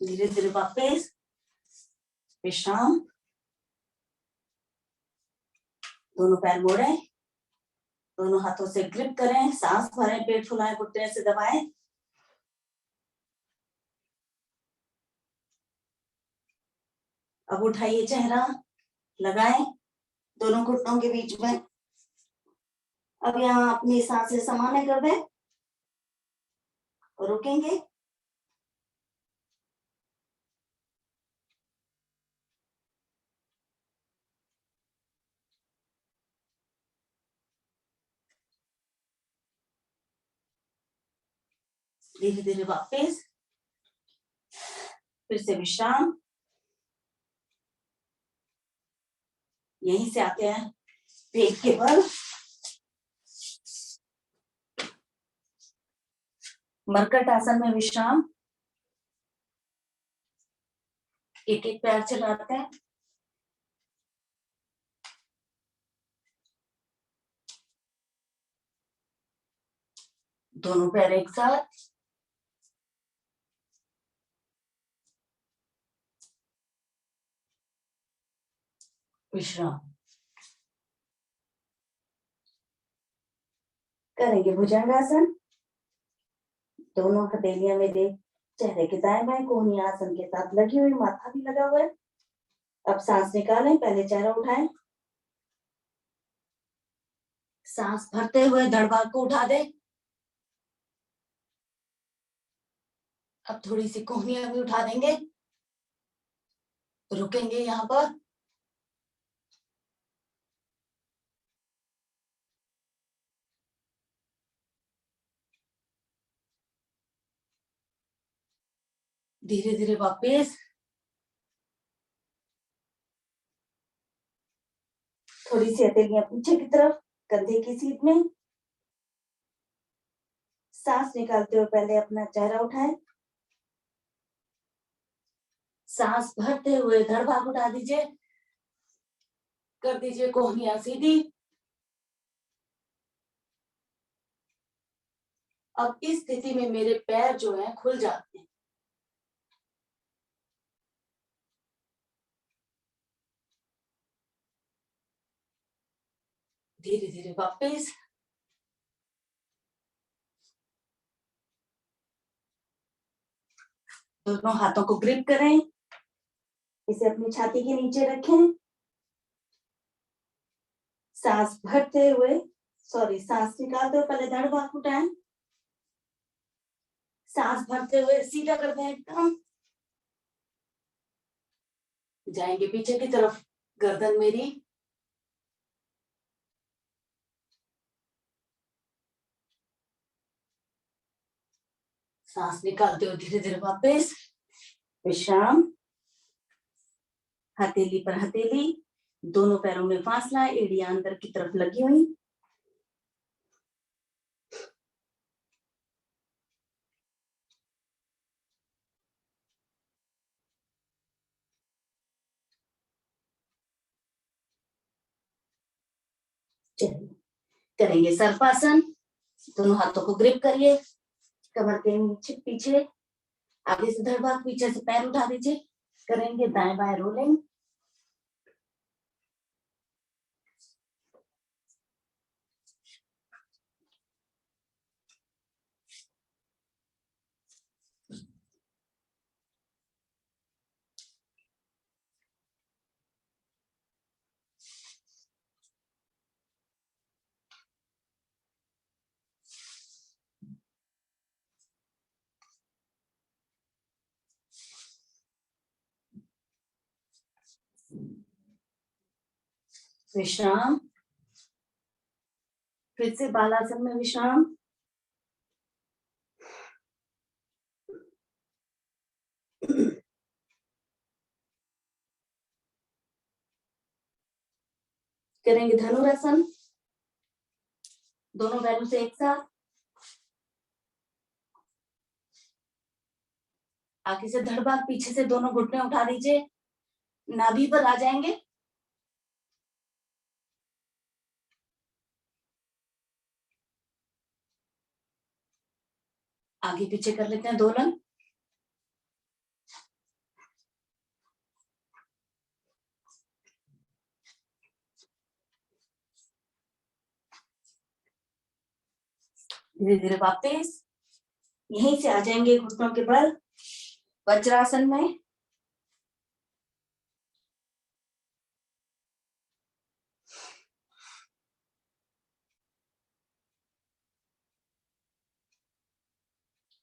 धीरे धीरे वापस विश्राम। दोनों पैर मोड़े, दोनों हाथों से ग्रिप करें, सांस भरें, पेट फुलाएं, घुटने से दबाएं। अब उठाइए चेहरा, लगाएं दोनों घुटनों के बीच में। अब यहाँ अपनी सांसें सामान्य कर दें और रुकेंगे। धीरे धीरे वापस, फिर से विश्राम। यहीं से आते हैं पेट के बल, मरकट आसन में विश्राम। एक एक पैर चलाते हैं, दोनों पैर एक साथ। विश्राम करेंगे भुजंगासन। दोनों हथेलियां मेरे चेहरे के दाएं बाएं कोहनी आसन के साथ लगी हुई, माथा भी लगा हुआ है। अब सांस निकालें, पहले चेहरा उठाएं, सांस भरते हुए धड़ भाग को उठा दें। अब थोड़ी सी कोहनियां भी उठा देंगे, रुकेंगे यहाँ पर। धीरे धीरे वापस, थोड़ी सी हथेलियां पीछे की तरफ, कंधे की सीध में। सांस निकालते हुए पहले अपना चेहरा उठाएं, सांस भरते हुए धड़ भाग उठा दीजिए, कर दीजिए कोहनियां सीधी। अब इस स्थिति में मेरे पैर जो हैं खुल जाते हैं। धीरे धीरे वापस, दोनों हाथों को ग्रिप करें, इसे अपनी छाती के नीचे रखें। सांस भरते हुए, सांस निकालते हुए पहले धड़ भाग उठाएं, सांस भरते हुए सीधा कर दें एकदम। जाएंगे पीछे की तरफ, गर्दन मेरी। सांस निकालते हुए धीरे धीरे वापस, विश्राम। हथेली पर हथेली, दोनों पैरों में फासला, एड़ियां अंदर की तरफ लगी हुई। चलिए करेंगे सर्पासन। दोनों हाथों को ग्रिप करिए, कमर के नीचे पीछे, आगे से धड़ भाग, पीछे से पैर उठा दीजिए। करेंगे दाएं बाएं रोलिंग। विश्राम, फिर से बालासन में विश्राम। करेंगे धनुरासन, दोनों पैरों से एक साथ, आगे से धड़ भाग, पीछे से दोनों घुटने उठा दीजिए, नाभि पर आ जाएंगे। आगे पीछे कर लेते हैं दोलन। धीरे धीरे वापस, यहीं से आ जाएंगे घुटनों के बल वज्रासन में।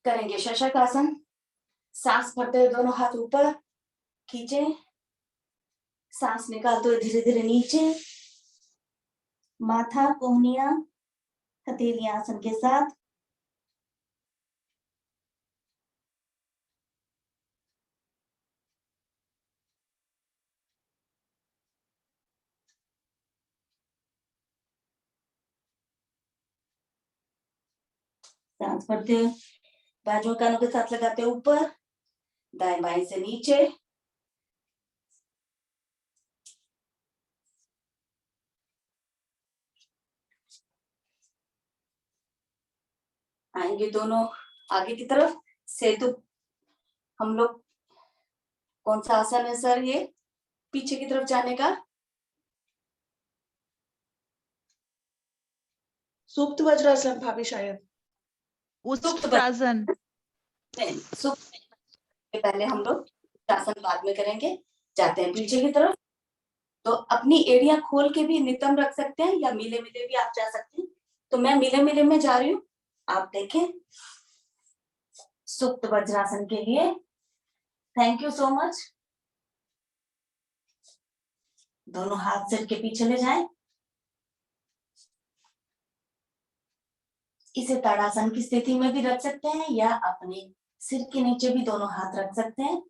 करेंगे शशक आसन। सांस भरते हुए दोनों हाथ ऊपर खींचे, सांस निकालते हुए धीरे धीरे नीचे, माथा कोहनियां हथेलियां आसन के साथ। सांस भरते हुए बाजुओं कानों के साथ लगाते ऊपर, दाएं बाएं से नीचे। आएंगे दोनों आगे की तरफ। सेतु हम लोग कौन सा आसन है सर ये पीछे की तरफ जाने का? सुप्त वज्रासन भाभी शायद। उष्ट्रासन। नहीं, सुप्त के पहले हम लोग आसन बाद में करेंगे। जाते हैं पीछे की तरफ। तो अपनी एड़ियां खोल के भी नितंब रख सकते हैं या मिले मिले भी आप जा सकते हैं। तो मैं मिले मिले में जा रही हूँ, आप देखें। सुप्त वज्रासन के लिए थैंक यू सो मच। दोनों हाथ सिर के पीछे ले जाएं। इसे ताड़ासन की स्थिति में भी रख सकते हैं या अपने सिर के नीचे भी दोनों हाथ रख सकते हैं।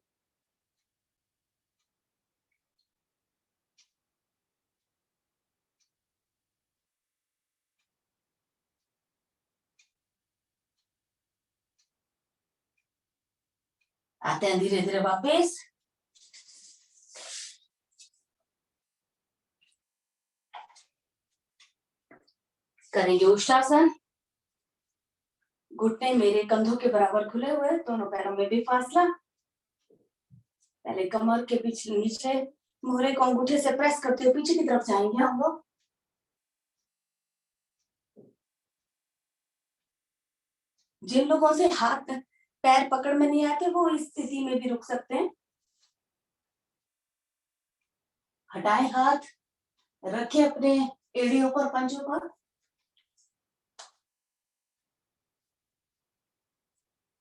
आते हैं धीरे धीरे वापस। करेंगे उष्ट्रासन। घुटने मेरे कंधों के बराबर खुले हुए, दोनों पैरों में भी फासला। पहले कमर के पीछे नीचे मोहरे को अंगूठे से प्रेस करते हुए पीछे की तरफ जाएंगे हम लोग। जिन लोगों से हाथ पैर पकड़ में नहीं आते वो इस स्थिति में भी रुक सकते हैं। हटाएं हाथ, रखें अपने एड़ियों पर, पंजों पर।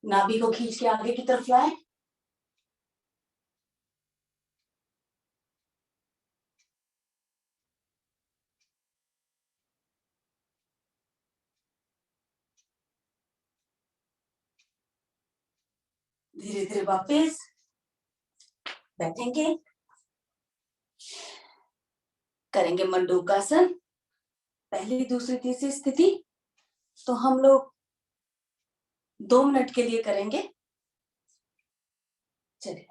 नाभि को खींच के आगे की तरफ लाएं। धीरे धीरे वापस बैठेंगे। करेंगे मंडूकासन। पहली दूसरी तीसरी स्थिति तो हम लोग 2 मिनट के लिए करेंगे। चलिए।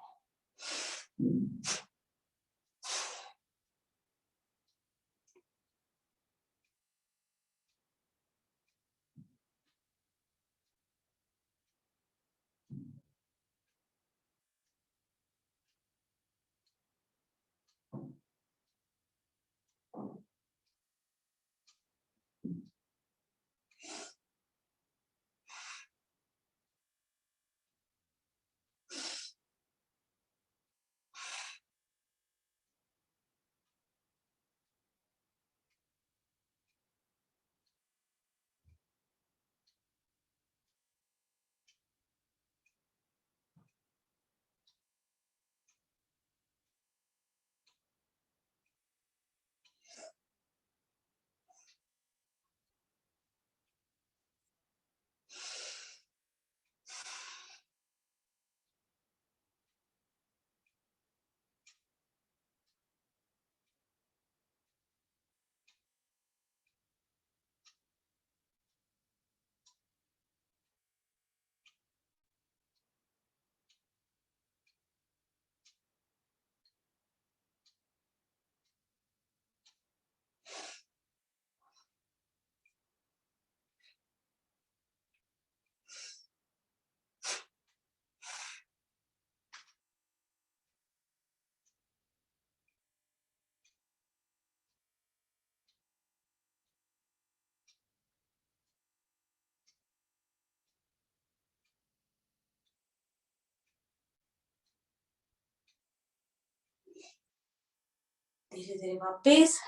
धीरे धीरे वापस।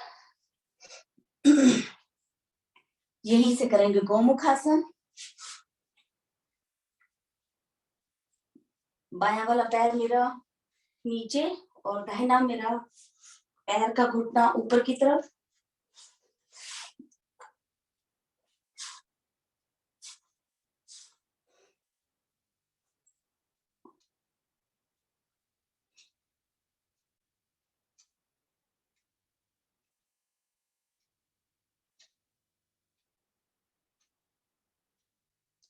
यहीं से करेंगे गोमुखासन। बायां वाला पैर मेरा नीचे और दाहिना मेरा पैर का घुटना ऊपर की तरफ।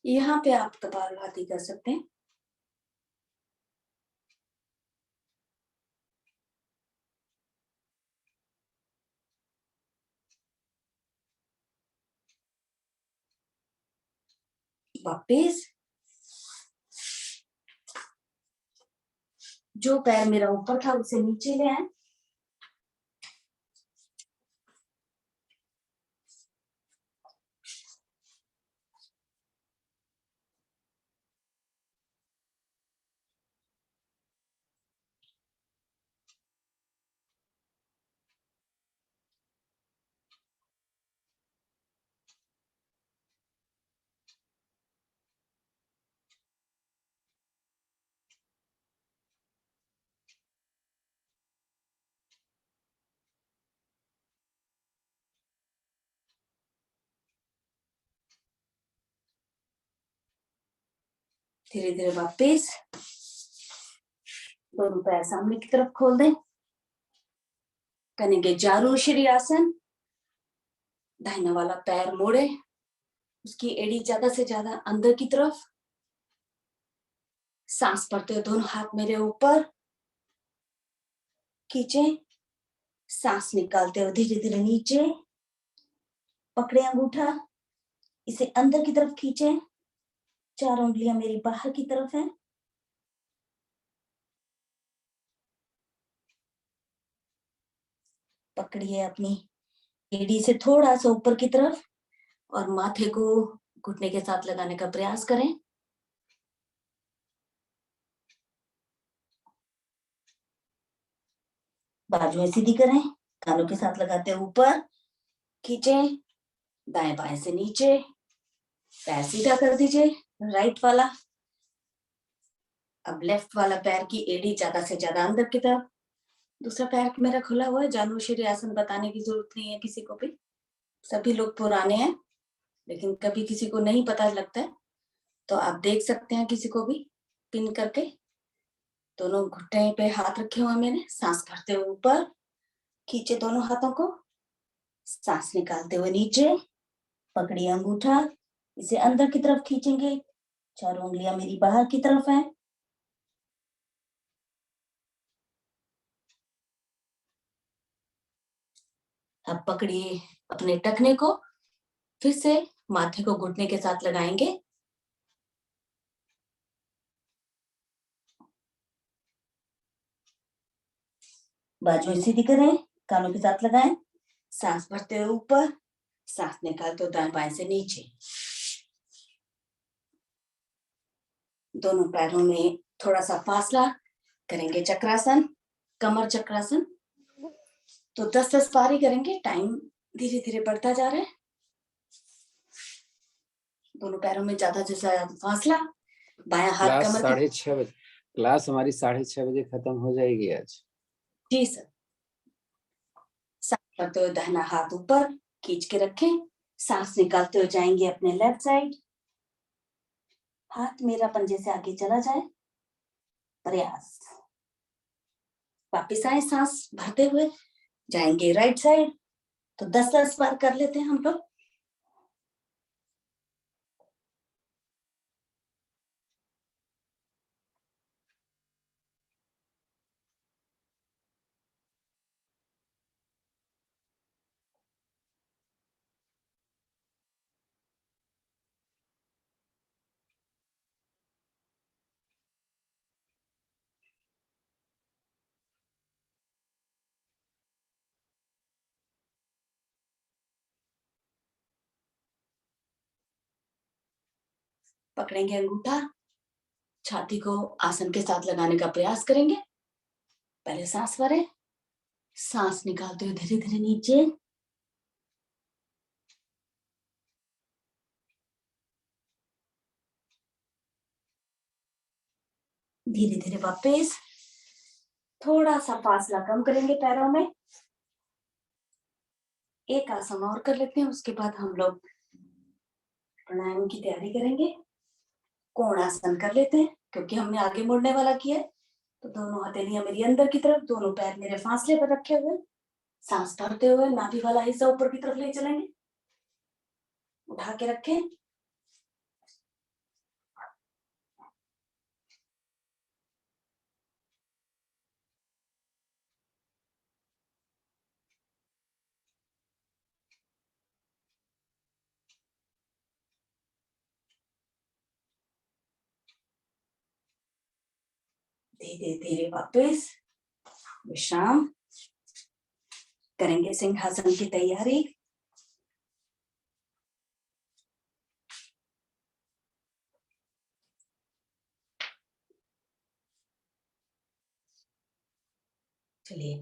यहाँ पे आप कपालभाति कर सकते हैं। वापिस जो पैर मेरा ऊपर था उसे नीचे ले आए। धीरे धीरे वापिस दोनों पैर सामने की तरफ खोल दें। करेंगे जारू श्री आसन। दाहिना वाला पैर मोड़े, उसकी एड़ी ज्यादा से ज्यादा अंदर की तरफ। सांस भरते हुए दोनों हाथ मेरे ऊपर खींचे। सांस निकालते हुए धीरे धीरे नीचे पकड़े अंगूठा, इसे अंदर की तरफ खींचे। 4 उंगलियां मेरी बाहर की तरफ है। पकड़िए अपनी एड़ी से थोड़ा सा ऊपर की तरफ और माथे को घुटने के साथ लगाने का प्रयास करें। बाजुएं सीधी करें, कानों के साथ लगाते हैं ऊपर खींचे। दाएं बाएं से नीचे पैर सीधा कर दीजिए, राइट वाला। अब लेफ्ट वाला पैर की एड़ी ज्यादा से ज्यादा अंदर की तरफ। दूसरा पैर मेरा खुला हुआ है। जानुश्री आसन बताने की जरूरत नहीं है किसी को भी, सभी लोग पुराने हैं, लेकिन कभी किसी को नहीं पता लगता है तो आप देख सकते हैं किसी को भी पिन करके। दोनों घुटने पे हाथ रखे हुए मैंने। सांस भरते हुए ऊपर खींचे दोनों हाथों को। सांस निकालते हुए नीचे पकड़िए अंगूठा, इसे अंदर की तरफ खींचेंगे। 4 उंगलियां मेरी बाहर की तरफ है। अब पकड़िए अपने टखने को, फिर से माथे को घुटने के साथ लगाएंगे। बाजुएं सीधी करें, कानों के साथ लगाएं। सांस भरते हुए ऊपर, सांस निकालते हुए दाएं बाएं से नीचे। दोनों पैरों में थोड़ा सा फासला। करेंगे चक्रासन, कमर चक्रासन। तो 10-10 बार ही करेंगे, टाइम धीरे धीरे बढ़ता जा रहा है। दोनों पैरों में ज्यादा से ज्यादा फासला। बायां हाथ क्लास कमर के। 6:30 बजे, क्लास हमारी 6:30 बजे खत्म हो जाएगी आज। जी सर। सांस भरते हुए दाहिना हाथ ऊपर खींच के रखें। सांस निकालते हुए जाएंगे अपने लेफ्ट साइड। हाथ मेरा पंजे से आगे चला जाए, प्रयास। वापिस आए, सांस भरते हुए जाएंगे राइट साइड। तो 10-10 बार कर लेते हैं हम लोग। पकड़ेंगे अंगूठा, छाती को आसन के साथ लगाने का प्रयास करेंगे। पहले सांस भरें, सांस निकालते हुए धीरे धीरे नीचे। धीरे धीरे वापस। थोड़ा सा फासला कम करेंगे पैरों में। एक आसन और कर लेते हैं, उसके बाद हम लोग प्राणायाम की तैयारी करेंगे। कोण आसन कर लेते हैं, क्योंकि हमने आगे मुड़ने वाला किया है। तो दोनों हथेलियां मेरी अंदर की तरफ, दोनों पैर मेरे फासले पर रखे हुए। सांस भरते हुए नाभि वाला हिस्सा ऊपर की तरफ ले चलेंगे। उठा के रखें। धीरे धीरे वापस विश्राम करेंगे। सिंहासन की तैयारी। चलिए,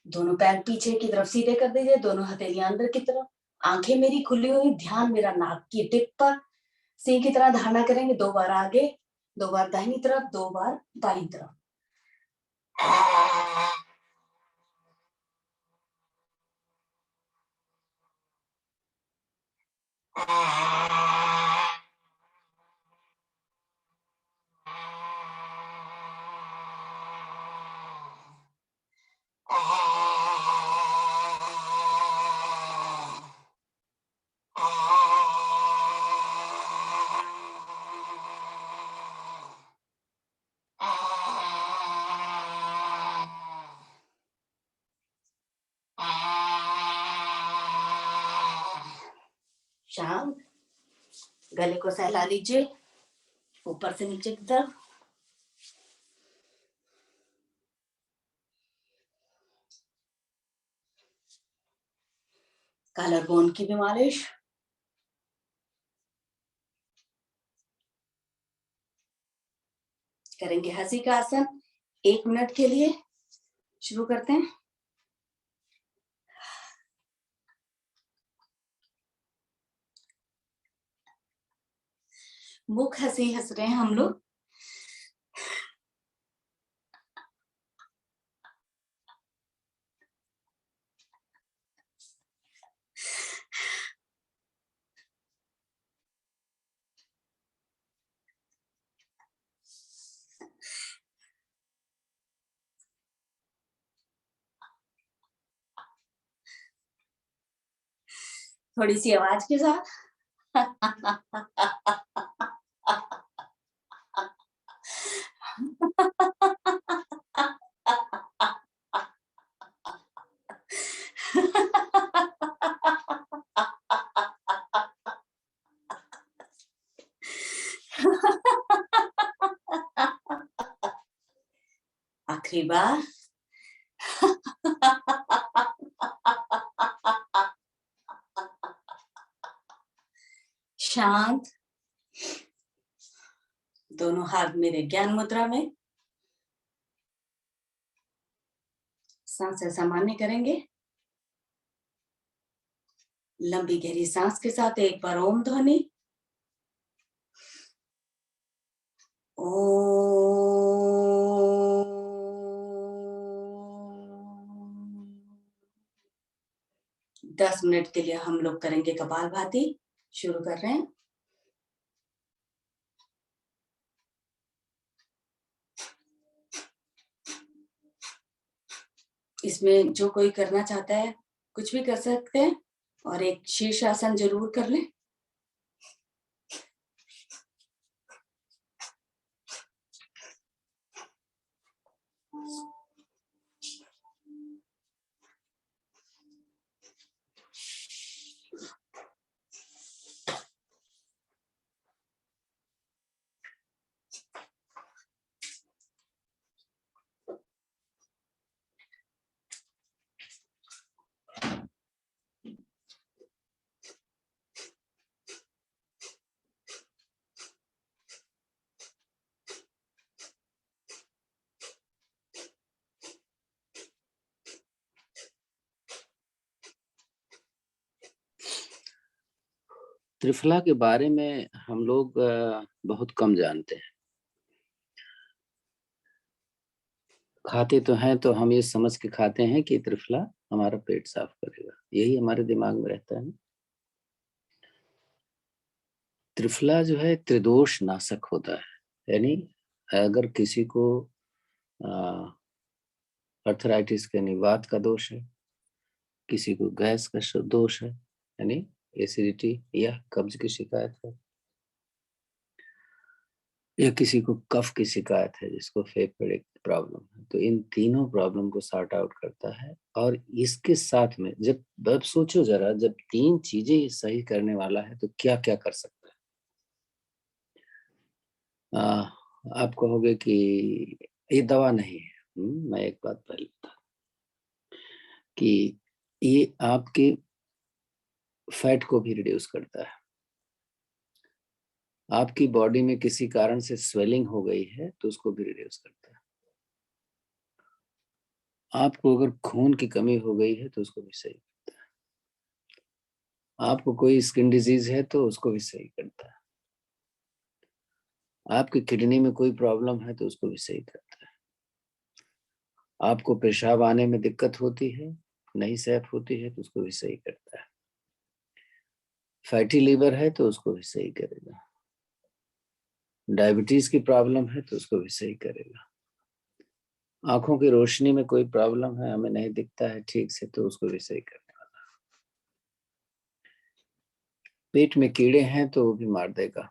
दोनों पैर पीछे की तरफ सीधे कर दीजिए, दोनों हथेलियां अंदर की तरफ, आंखें मेरी खुली हुई, ध्यान मेरा नाक की टिप पर। सिंह की तरह धारणा करेंगे। 2 बार आगे, 2 बार दाहिनी तरफ, 2 बार बाईं तरफ। शांत, गले को सहला लीजिए ऊपर से नीचे की तरफ। कॉलर बोन की भी मालिश। करेंगे हंसी का आसन 1 मिनट के लिए। शुरू करते हैं। मुख हंसी हंस रहे हैं हम लोग। थोड़ी सी आवाज के साथ। आखिरी बार। शांत, दोनों हाथ मेरे ज्ञान मुद्रा में। सांसें सामान्य करेंगे। लंबी गहरी सांस के साथ एक बार ओम ध्वनि। ओम। 10 मिनट के लिए हम लोग करेंगे कपालभाति। शुरू कर रहे हैं। इसमें जो कोई करना चाहता है कुछ भी कर सकते हैं, और एक शीर्षासन जरूर कर लें। त्रिफला के बारे में हम लोग बहुत कम जानते हैं। खाते तो हैं तो हम ये समझ के खाते हैं कि त्रिफला हमारा पेट साफ करेगा, यही हमारे दिमाग में रहता है। त्रिफला जो है त्रिदोष नाशक होता है, यानी अगर किसी को अर्थराइटिस यानी वात का दोष है, किसी को गैस का दोष है यानी एसिडिटी या कब्ज की शिकायत है, या किसी को कफ की शिकायत है जिसको फेफड़े की प्रॉब्लम है, तो इन तीनों प्रॉब्लम को सॉर्ट आउट करता है। और इसके साथ में जब सोचो जरा, जब 3 चीजें सही करने वाला है तो क्या क्या कर सकता है। आप कहोगे कि ये दवा नहीं है। मैं एक बात पहले बता कि ये आपके फैट को भी रिड्यूस करता है। आपकी बॉडी में किसी कारण से स्वेलिंग हो गई है तो उसको भी रिड्यूस करता है। आपको अगर खून की कमी हो गई है तो उसको भी सही करता है। आपको कोई स्किन डिजीज है तो उसको भी सही करता है। आपकी किडनी में कोई प्रॉब्लम है तो उसको भी सही करता है। आपको पेशाब आने में दिक्कत होती है, नहीं सैफ होती है तो उसको भी सही करता है। फैटी लीवर है तो उसको भी सही करेगा। डायबिटीज की प्रॉब्लम है तो उसको भी सही करेगा। आंखों की रोशनी में कोई प्रॉब्लम है, हमें नहीं दिखता है ठीक से, तो उसको भी सही करने वाला। पेट में कीड़े हैं तो वो भी मार देगा।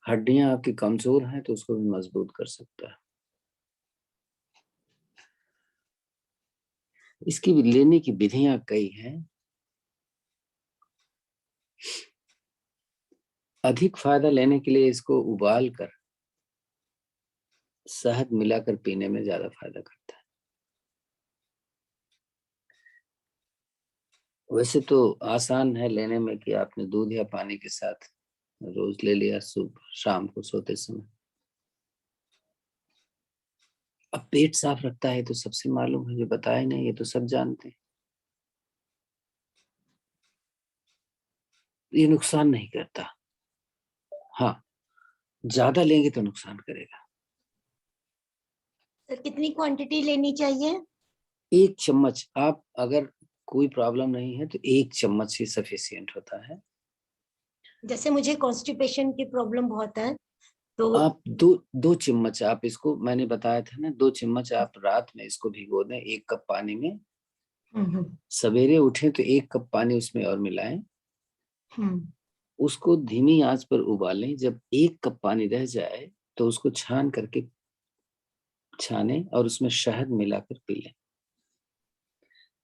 हड्डियां आपकी कमजोर हैं तो उसको भी मजबूत कर सकता है। इसकी भी लेने की विधियां कई हैं। अधिक फायदा लेने के लिए इसको उबाल कर शहद मिलाकर पीने में ज्यादा फायदा करता है। वैसे तो आसान है लेने में कि आपने दूध या पानी के साथ रोज ले लिया, सुबह शाम को सोते समय। अब पेट साफ रखता है तो सबसे मालूम है, जो बताया नहीं ये तो सब जानते हैं। ये नुकसान नहीं करता। हाँ, ज्यादा लेंगे तो नुकसान करेगा। सर कितनी क्वांटिटी लेनी चाहिए? 1 चम्मच। आप अगर कोई प्रॉब्लम नहीं है तो 1 चम्मच ही सफिशियंट होता है। जैसे मुझे कॉन्स्टिपेशन की प्रॉब्लम बहुत है तो आप दो चम्मच आप इसको, मैंने बताया था ना, 2 चम्मच आप रात में इसको भिगो दें 1 कप पानी में। हम्म सवेरे उठे तो 1 कप पानी उसमें और मिलाएं। हम्म उसको धीमी आंच पर उबालें। जब 1 कप पानी रह जाए तो उसको छान करके छाने और उसमें शहद मिलाकर पी लें।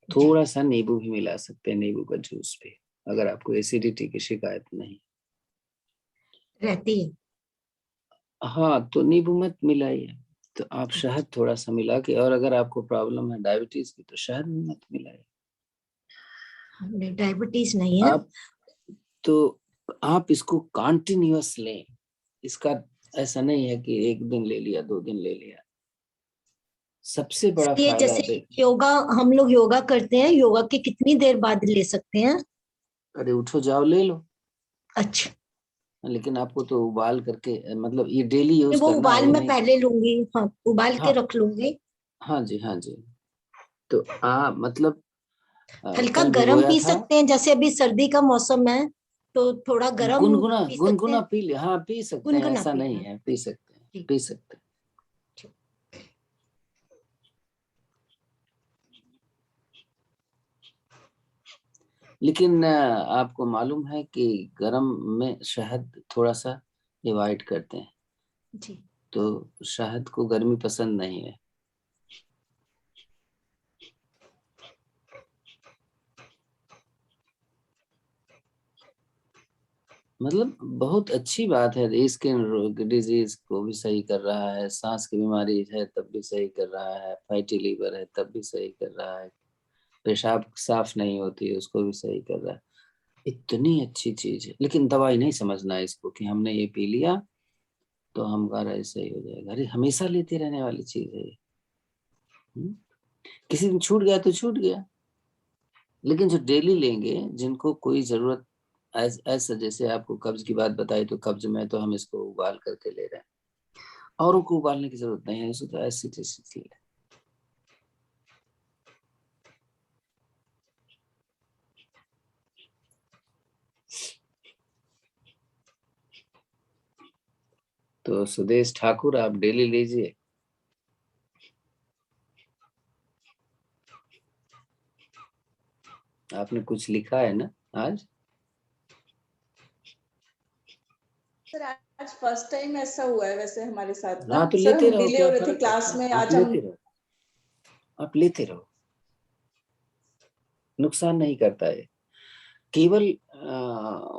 थोड़ा सा नींबू भी मिला सकते हैं, नींबू का जूस भी, अगर आपको एसिडिटी की शिकायत नहीं। रहती है। हाँ, तो नींबू मत मिलाइए, तो आप शहद थोड़ा सा मिला के, और अगर आपको प्रॉब्लम है डायबिटीज की तो शहद में मत मिलाइए। डायबिटीज नहीं है। आप तो आप इसको कॉन्टिन्यूअस लें। इसका ऐसा नहीं है कि 1 दिन ले लिया 2 दिन ले लिया। सबसे बड़ा ये फायदा जैसे योगा, हम लोग योगा करते हैं, योगा के कितनी देर बाद ले सकते हैं? अरे उठो जाओ ले लो। अच्छा, लेकिन आपको तो उबाल करके, मतलब ये डेली यूज वो करना है, उबाल ये मैं नहीं। पहले लूंगी, हाँ उबाल के हाँ रख लूंगी। हाँ जी, हाँ जी। तो मतलब हल्का कल गरम भिगोया पी था। सकते हैं, जैसे अभी सर्दी का मौसम है तो थोड़ा गरम गुनगुना पी सकते गुनगुना हैं। पी ले, हाँ पी सकते हैं, गुनगुना ऐसा नहीं पीना। है, पी सकते हैं, ठीक पी सकते हैं। ठीक। लेकिन आपको मालूम है कि गर्म में शहद थोड़ा सा अवॉइड करते हैं, जी। तो शहद को गर्मी पसंद नहीं है। मतलब बहुत अच्छी बात है, स्किन डिजीज को भी सही कर रहा है, सांस की बीमारी है तब भी सही कर रहा है, फैटी लीवर है तब भी सही कर रहा है, पेशाब साफ नहीं होती है उसको भी सही कर रहा है। इतनी अच्छी चीज है। लेकिन दवाई नहीं समझना है इसको कि हमने ये पी लिया तो हमारा ऐसा ही हो जाएगा। अरे हमेशा लेते रहने वाली चीज है ये। हम्म? किसी दिन छूट गया तो छूट गया, लेकिन जो डेली लेंगे, जिनको कोई जरूरत, ऐसा जैसे आपको कब्ज की बात बताई, तो कब्ज में तो हम इसको उबाल करके ले रहे हैं, औरों को उबालने की जरूरत नहीं है, इसको तो ऐसी है। तो सुदेश ठाकुर आप डेली लीजिए। आपने कुछ लिखा है ना आज? सर आज फर्स्ट टाइम ऐसा हुआ है वैसे हमारे साथ ना। हाँ तो सर लेते हम रहो, डिले क्या हो रहे थे फर्क क्लास पड़ता है, में, आप आज हम लेते रहो, आप लेते रहो, नुकसान नहीं करता है। केवल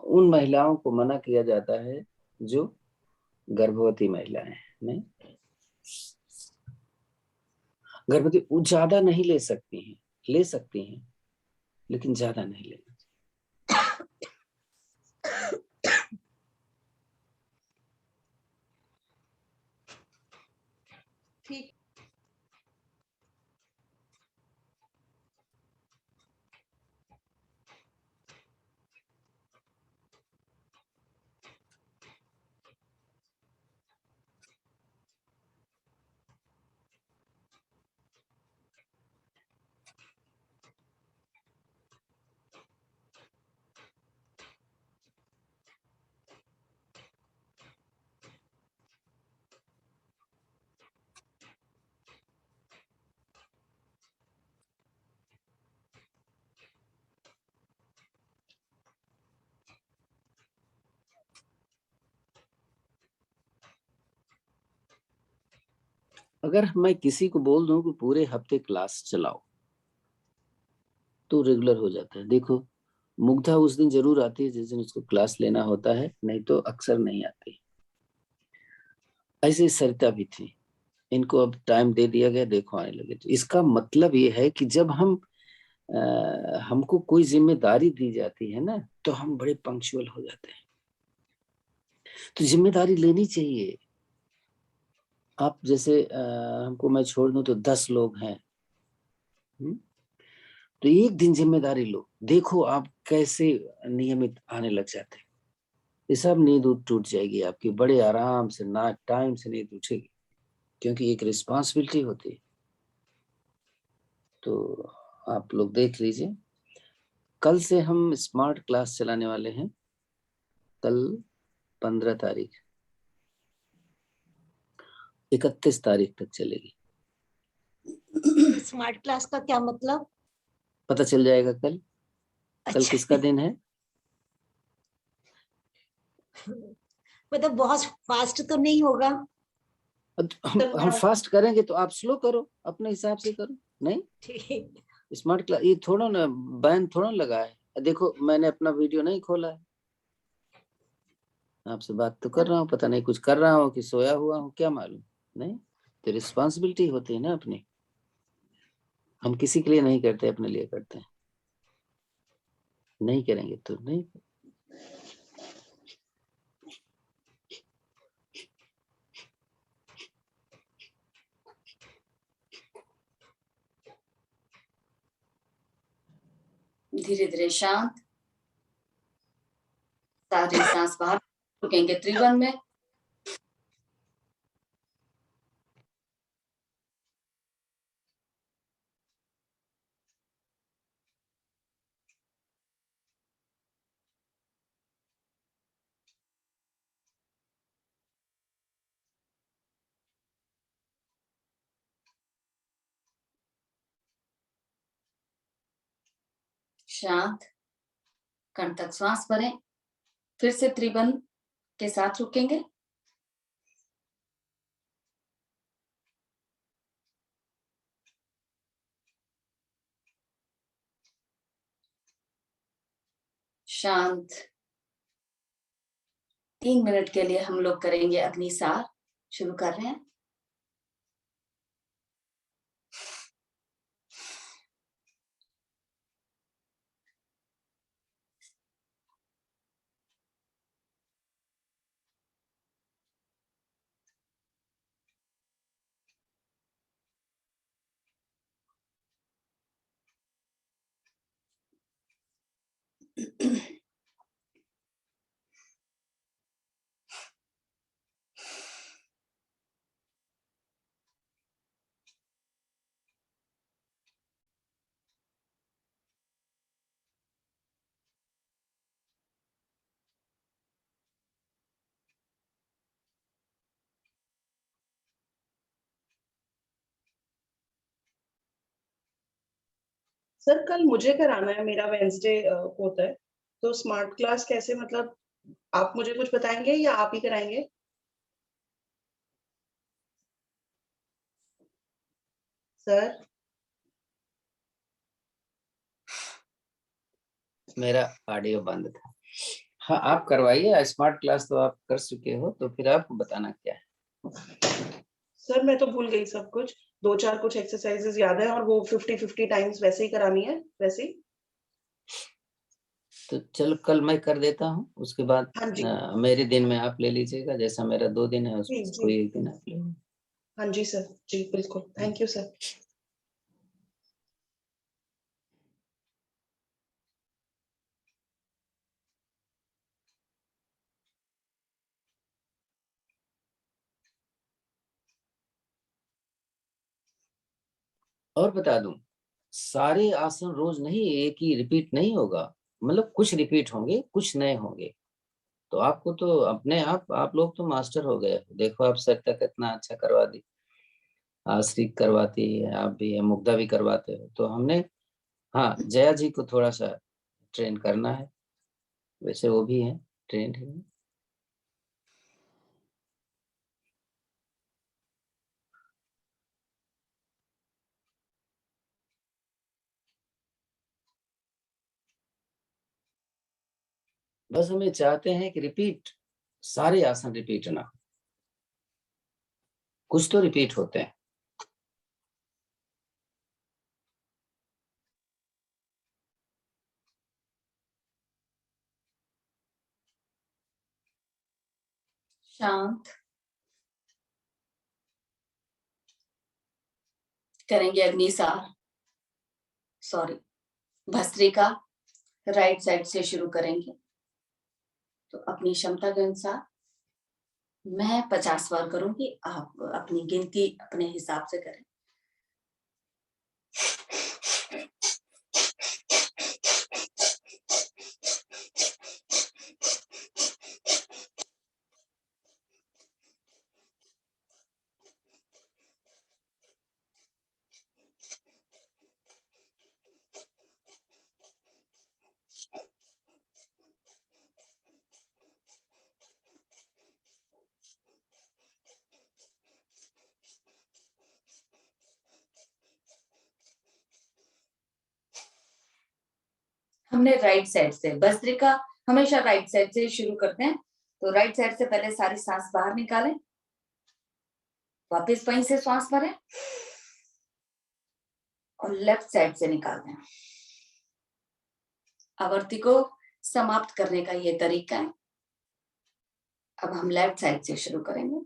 उन महिलाओं को मना किया जाता है जो गर्भवती महिलाएं हैं, नहीं, गर्भवती वो ज्यादा नहीं ले सकती हैं, ले सकती हैं लेकिन ज्यादा नहीं लेना। ठीक। अगर मैं किसी को बोल दूं कि पूरे हफ्ते क्लास चलाओ तो रेगुलर हो जाता है। देखो मुग्धा उस दिन जरूर आती है जिस दिन उसको क्लास लेना होता है, नहीं तो अक्सर नहीं आती। ऐसे ही सरिता भी थी, इनको अब टाइम दे दिया गया, देखो आने लगे। तो इसका मतलब ये है कि जब हमको कोई जिम्मेदारी दी जाती है ना तो हम बड़े पंक्चुअल हो जाते हैं। तो जिम्मेदारी लेनी चाहिए। आप जैसे हमको मैं छोड़ दूं तो 10 लोग हैं, तो एक दिन जिम्मेदारी लो, देखो आप कैसे नियमित आने लग जाते हैं। ये सब नींद टूट जाएगी आपकी, बड़े आराम से, ना टाइम से नींद उठेगी, क्योंकि एक रिस्पॉन्सिबिलिटी होती है। तो आप लोग देख लीजिए, कल से हम स्मार्ट क्लास चलाने वाले हैं। कल 15 तारीख, 31 तारीख तक चलेगी। स्मार्ट क्लास का क्या मतलब? पता चल जाएगा कल। कल अच्छा। किसका दिन है? मतलब बहुत फास्ट तो नहीं होगा? अब हम फास्ट करेंगे तो आप स्लो करो, अपने हिसाब से करो। नहीं, ठीक। स्मार्ट क्लास ये थोड़ा ना बैन थोड़ा लगा है। देखो मैंने अपना वीडियो नहीं खोला है, आपसे बात तो कर रहा हूँ, पता नहीं कुछ कर रहा हूँ कि सोया हुआ हूँ, क्या मालूम। नहीं, तो रिस्पॉन्सिबिलिटी होती है ना अपनी। हम किसी के लिए नहीं करते, अपने लिए करते हैं। नहीं करेंगे तो नहीं। धीरे धीरे शांत, सारी सांस बाहर, रुकेंगे त्रिवन में। शांत, कंठ तक श्वास भरें, फिर से त्रिवन के साथ रुकेंगे। शांत। 3 मिनट के लिए हम लोग करेंगे अग्निसार। शुरू कर रहे हैं। सर कल मुझे कराना है, मेरा वेंसडे होता है, तो स्मार्ट क्लास कैसे, मतलब आप मुझे कुछ बताएंगे या आप ही कराएंगे? सर मेरा ऑडियो बंद था। हाँ आप करवाइए, स्मार्ट क्लास तो आप कर चुके हो, तो फिर आपको बताना क्या है। सर मैं तो भूल गई सब कुछ, 2-4 कुछ एक्सरसाइजेस याद है और वो 50-50 टाइम्स वैसे ही करानी है, वैसे ही? तो चलो कल मैं कर देता हूँ, उसके बाद हाँ जी। मेरे दिन में आप ले लीजिएगा, जैसा मेरा 2 दिन है जी, उसमें से जी। कोई एक दिन आप ले लीजिए। हाँ जी सर, जी बिल्कुल। Thank you sir. और बता दूं, सारे आसन रोज नहीं एक ही रिपीट नहीं होगा, मतलब कुछ रिपीट होंगे, कुछ नए होंगे। तो आपको तो अपने आप लोग तो मास्टर हो गए, देखो आप सरिता कितना अच्छा करवा दी, आश्री करवाती है, आप भी है, मुग्धा भी करवाते हो, तो हमने, हाँ जया जी को थोड़ा सा ट्रेन करना है, वैसे वो भी है ट्रेंड है। बस हमें चाहते हैं कि रिपीट, सारे आसन रिपीट ना हो, कुछ तो रिपीट होते हैं। शांत करेंगे Agnisar, sorry bhastrika, right side से शुरू करेंगे। तो अपनी क्षमता के अनुसार मैं 50 बार करूंगी, आप अपनी गिनती अपने हिसाब से करें। हमने राइट साइड से भस्त्रिका हमेशा राइट साइड से शुरू करते हैं, तो राइट साइड से पहले सारी सांस बाहर निकालें, वापस वहीं से श्वास भरें और लेफ्ट साइड से निकाल दें। आवर्ती को समाप्त करने का ये तरीका है। अब हम लेफ्ट साइड से शुरू करेंगे।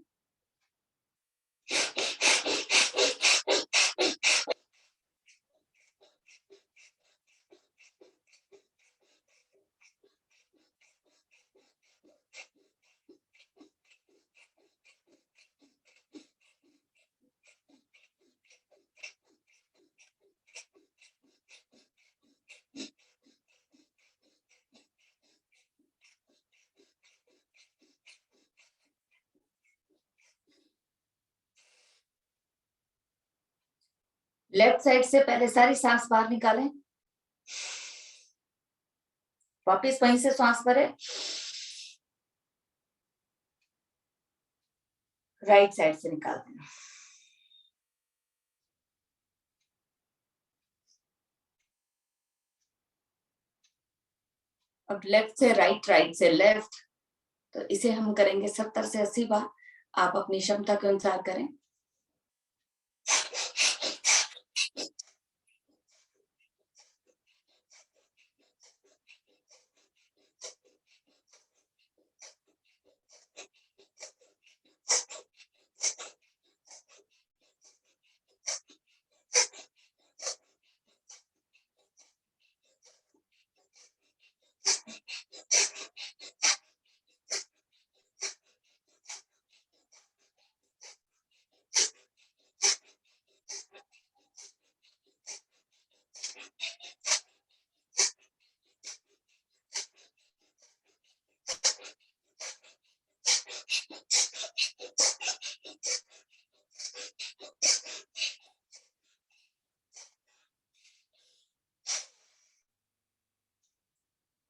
लेफ्ट साइड से पहले सारी सांस बाहर निकालें, वापस वहीं से श्वास भरें, राइट साइड से निकाल दें। अब लेफ्ट से राइट, राइट से लेफ्ट, तो इसे हम करेंगे 70 से 80 बार। आप अपनी क्षमता के अनुसार करें।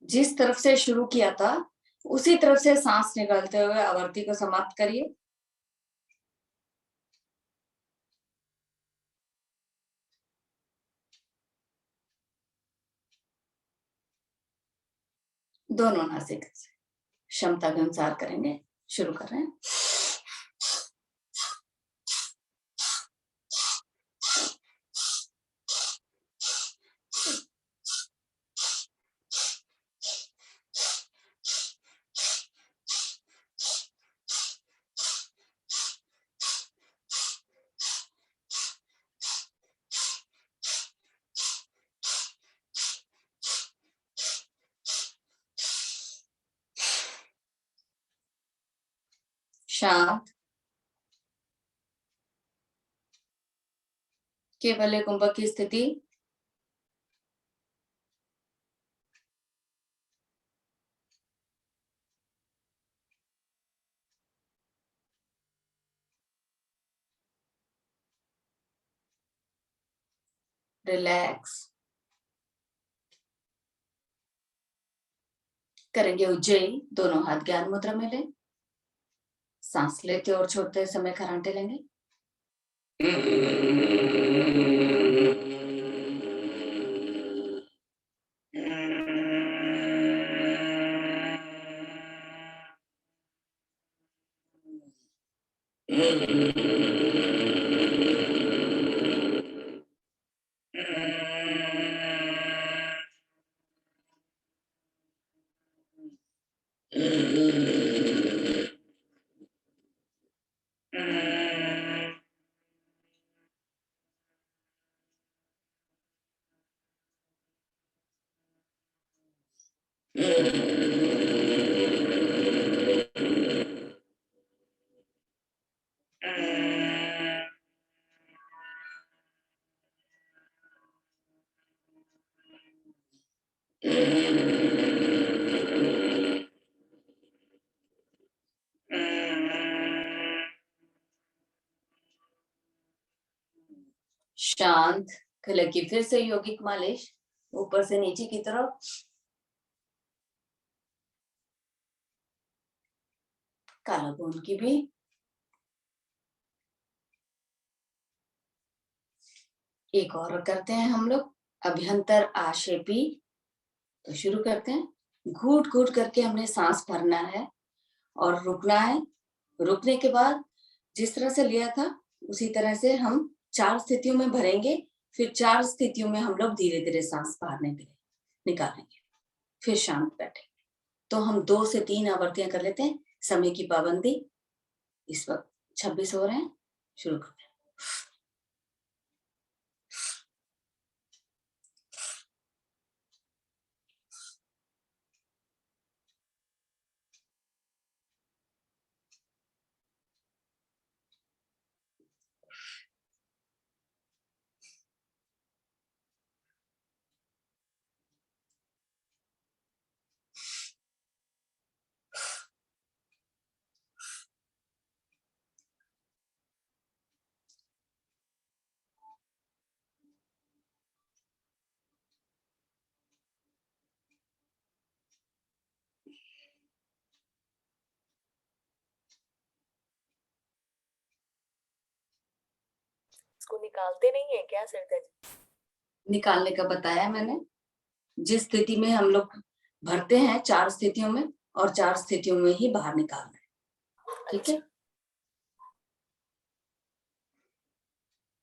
जिस तरफ से शुरू किया था उसी तरफ से सांस निकालते हुए आवर्ती को समाप्त करिए। दोनों नासिका से। क्षमता के अनुसार करेंगे। शुरू कर रहे हैं। शांत। केवल एक कुंभक की स्थिति। रिलैक्स। करेंगे उज्जयी। दोनों हाथ ज्ञान मुद्रा में लें। सांस लेते और छोड़ते समय खरांटे लेंगे। शांत। गले की फिर से यौगिक मालिश ऊपर से नीचे की तरफ। काला बूंद की भी। एक और करते हैं हम लोग अभ्यंतर आशेपी। तो शुरू करते हैं। घूट घूट करके हमने सांस भरना है और रुकना है। रुकने के बाद जिस तरह से लिया था उसी तरह से हम 4 स्थितियों में भरेंगे। फिर 4 स्थितियों में हम लोग धीरे धीरे सांस बाहर निकालेंगे। फिर शांत बैठेंगे। तो हम 2 से 3 आवर्तियां कर लेते हैं। समय की पाबंदी। इस वक्त 26 हो रहे हैं। शुरू करते हैं। इसको निकालते नहीं है क्या सरिता जी? निकालने का बताया मैंने। जिस स्थिति में हम लोग भरते हैं 4 स्थितियों में और 4 स्थितियों में ही बाहर निकालना है। ठीक है।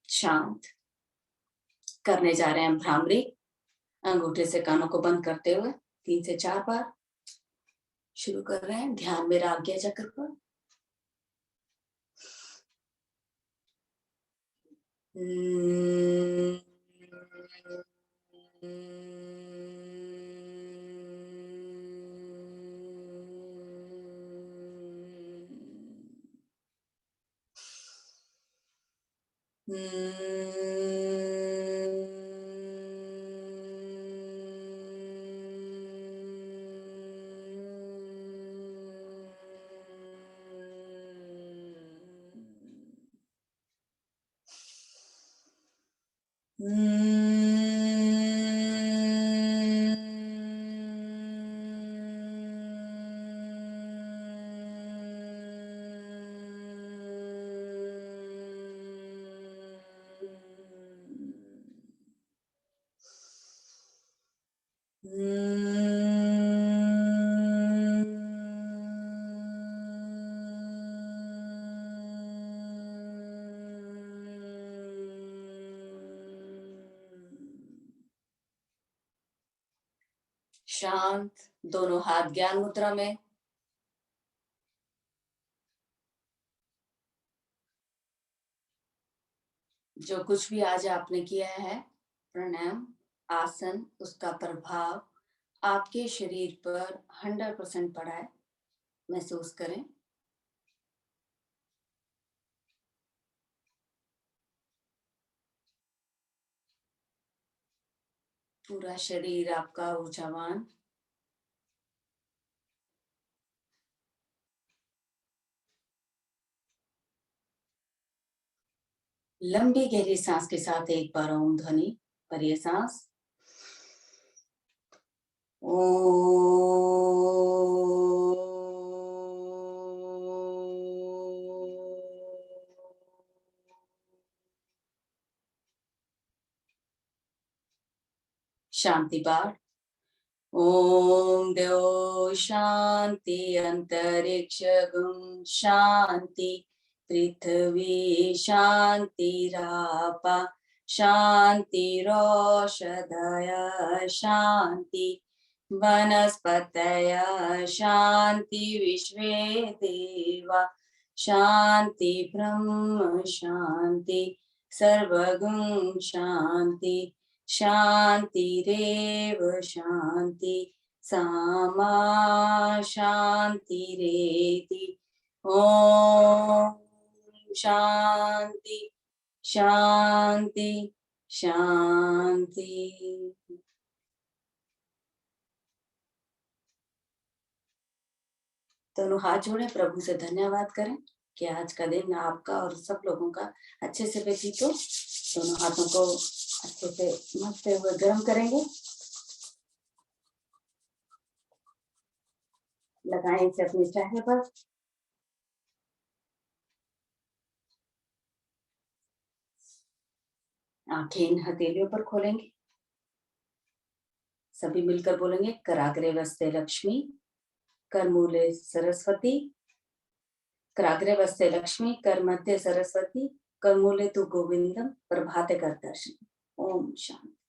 शांत। करने जा रहे हैं भ्रामरी। अंगूठे से कानों को बंद करते हुए 3 से 4 बार। शुरू कर रहे हैं। ध्यान मेरा आज्ञा चक्र पर। शांत, दोनों हाथ ज्ञान मुद्रा में। जो कुछ भी आज आपने किया है, प्राणायाम, आसन, उसका प्रभाव आपके शरीर पर 100% पड़ा है, महसूस करें। पूरा शरीर आपका ऊर्जावान। लंबी गहरी सांस के साथ एक बार ओम ध्वनि पर ये सांस शांति पाठ। ओम देव शांति अंतरिक्ष गुम शांति पृथ्वी शांति रापा शांति रोषधय शांति वनस्पतय शांति विश्वे देवा शांति ब्रह्म शांति सर्वगुण शांति शांतिरेव शांति सामा शांतिरेति। ओम शांति शांति शांति। दोनों हाथ जोड़े, प्रभु से धन्यवाद करें कि आज का दिन आपका और सब लोगों का अच्छे से व्यतीत हो। दोनों हाथों को अच्छे से मसते हुए गर्म करेंगे। लगाएं इसे अपने चेहरे पर। आंखें इन हथेलियों पर खोलेंगे। सभी मिलकर बोलेंगे, कराग्रे वस्ते लक्ष्मी, कर मूले सरस्वती, कराग्रे वस्ते लक्ष्मी, कर मध्य सरस्वती, कर मूले तु गोविंदम, प्रभाते कर दर्शन। ओम शांति।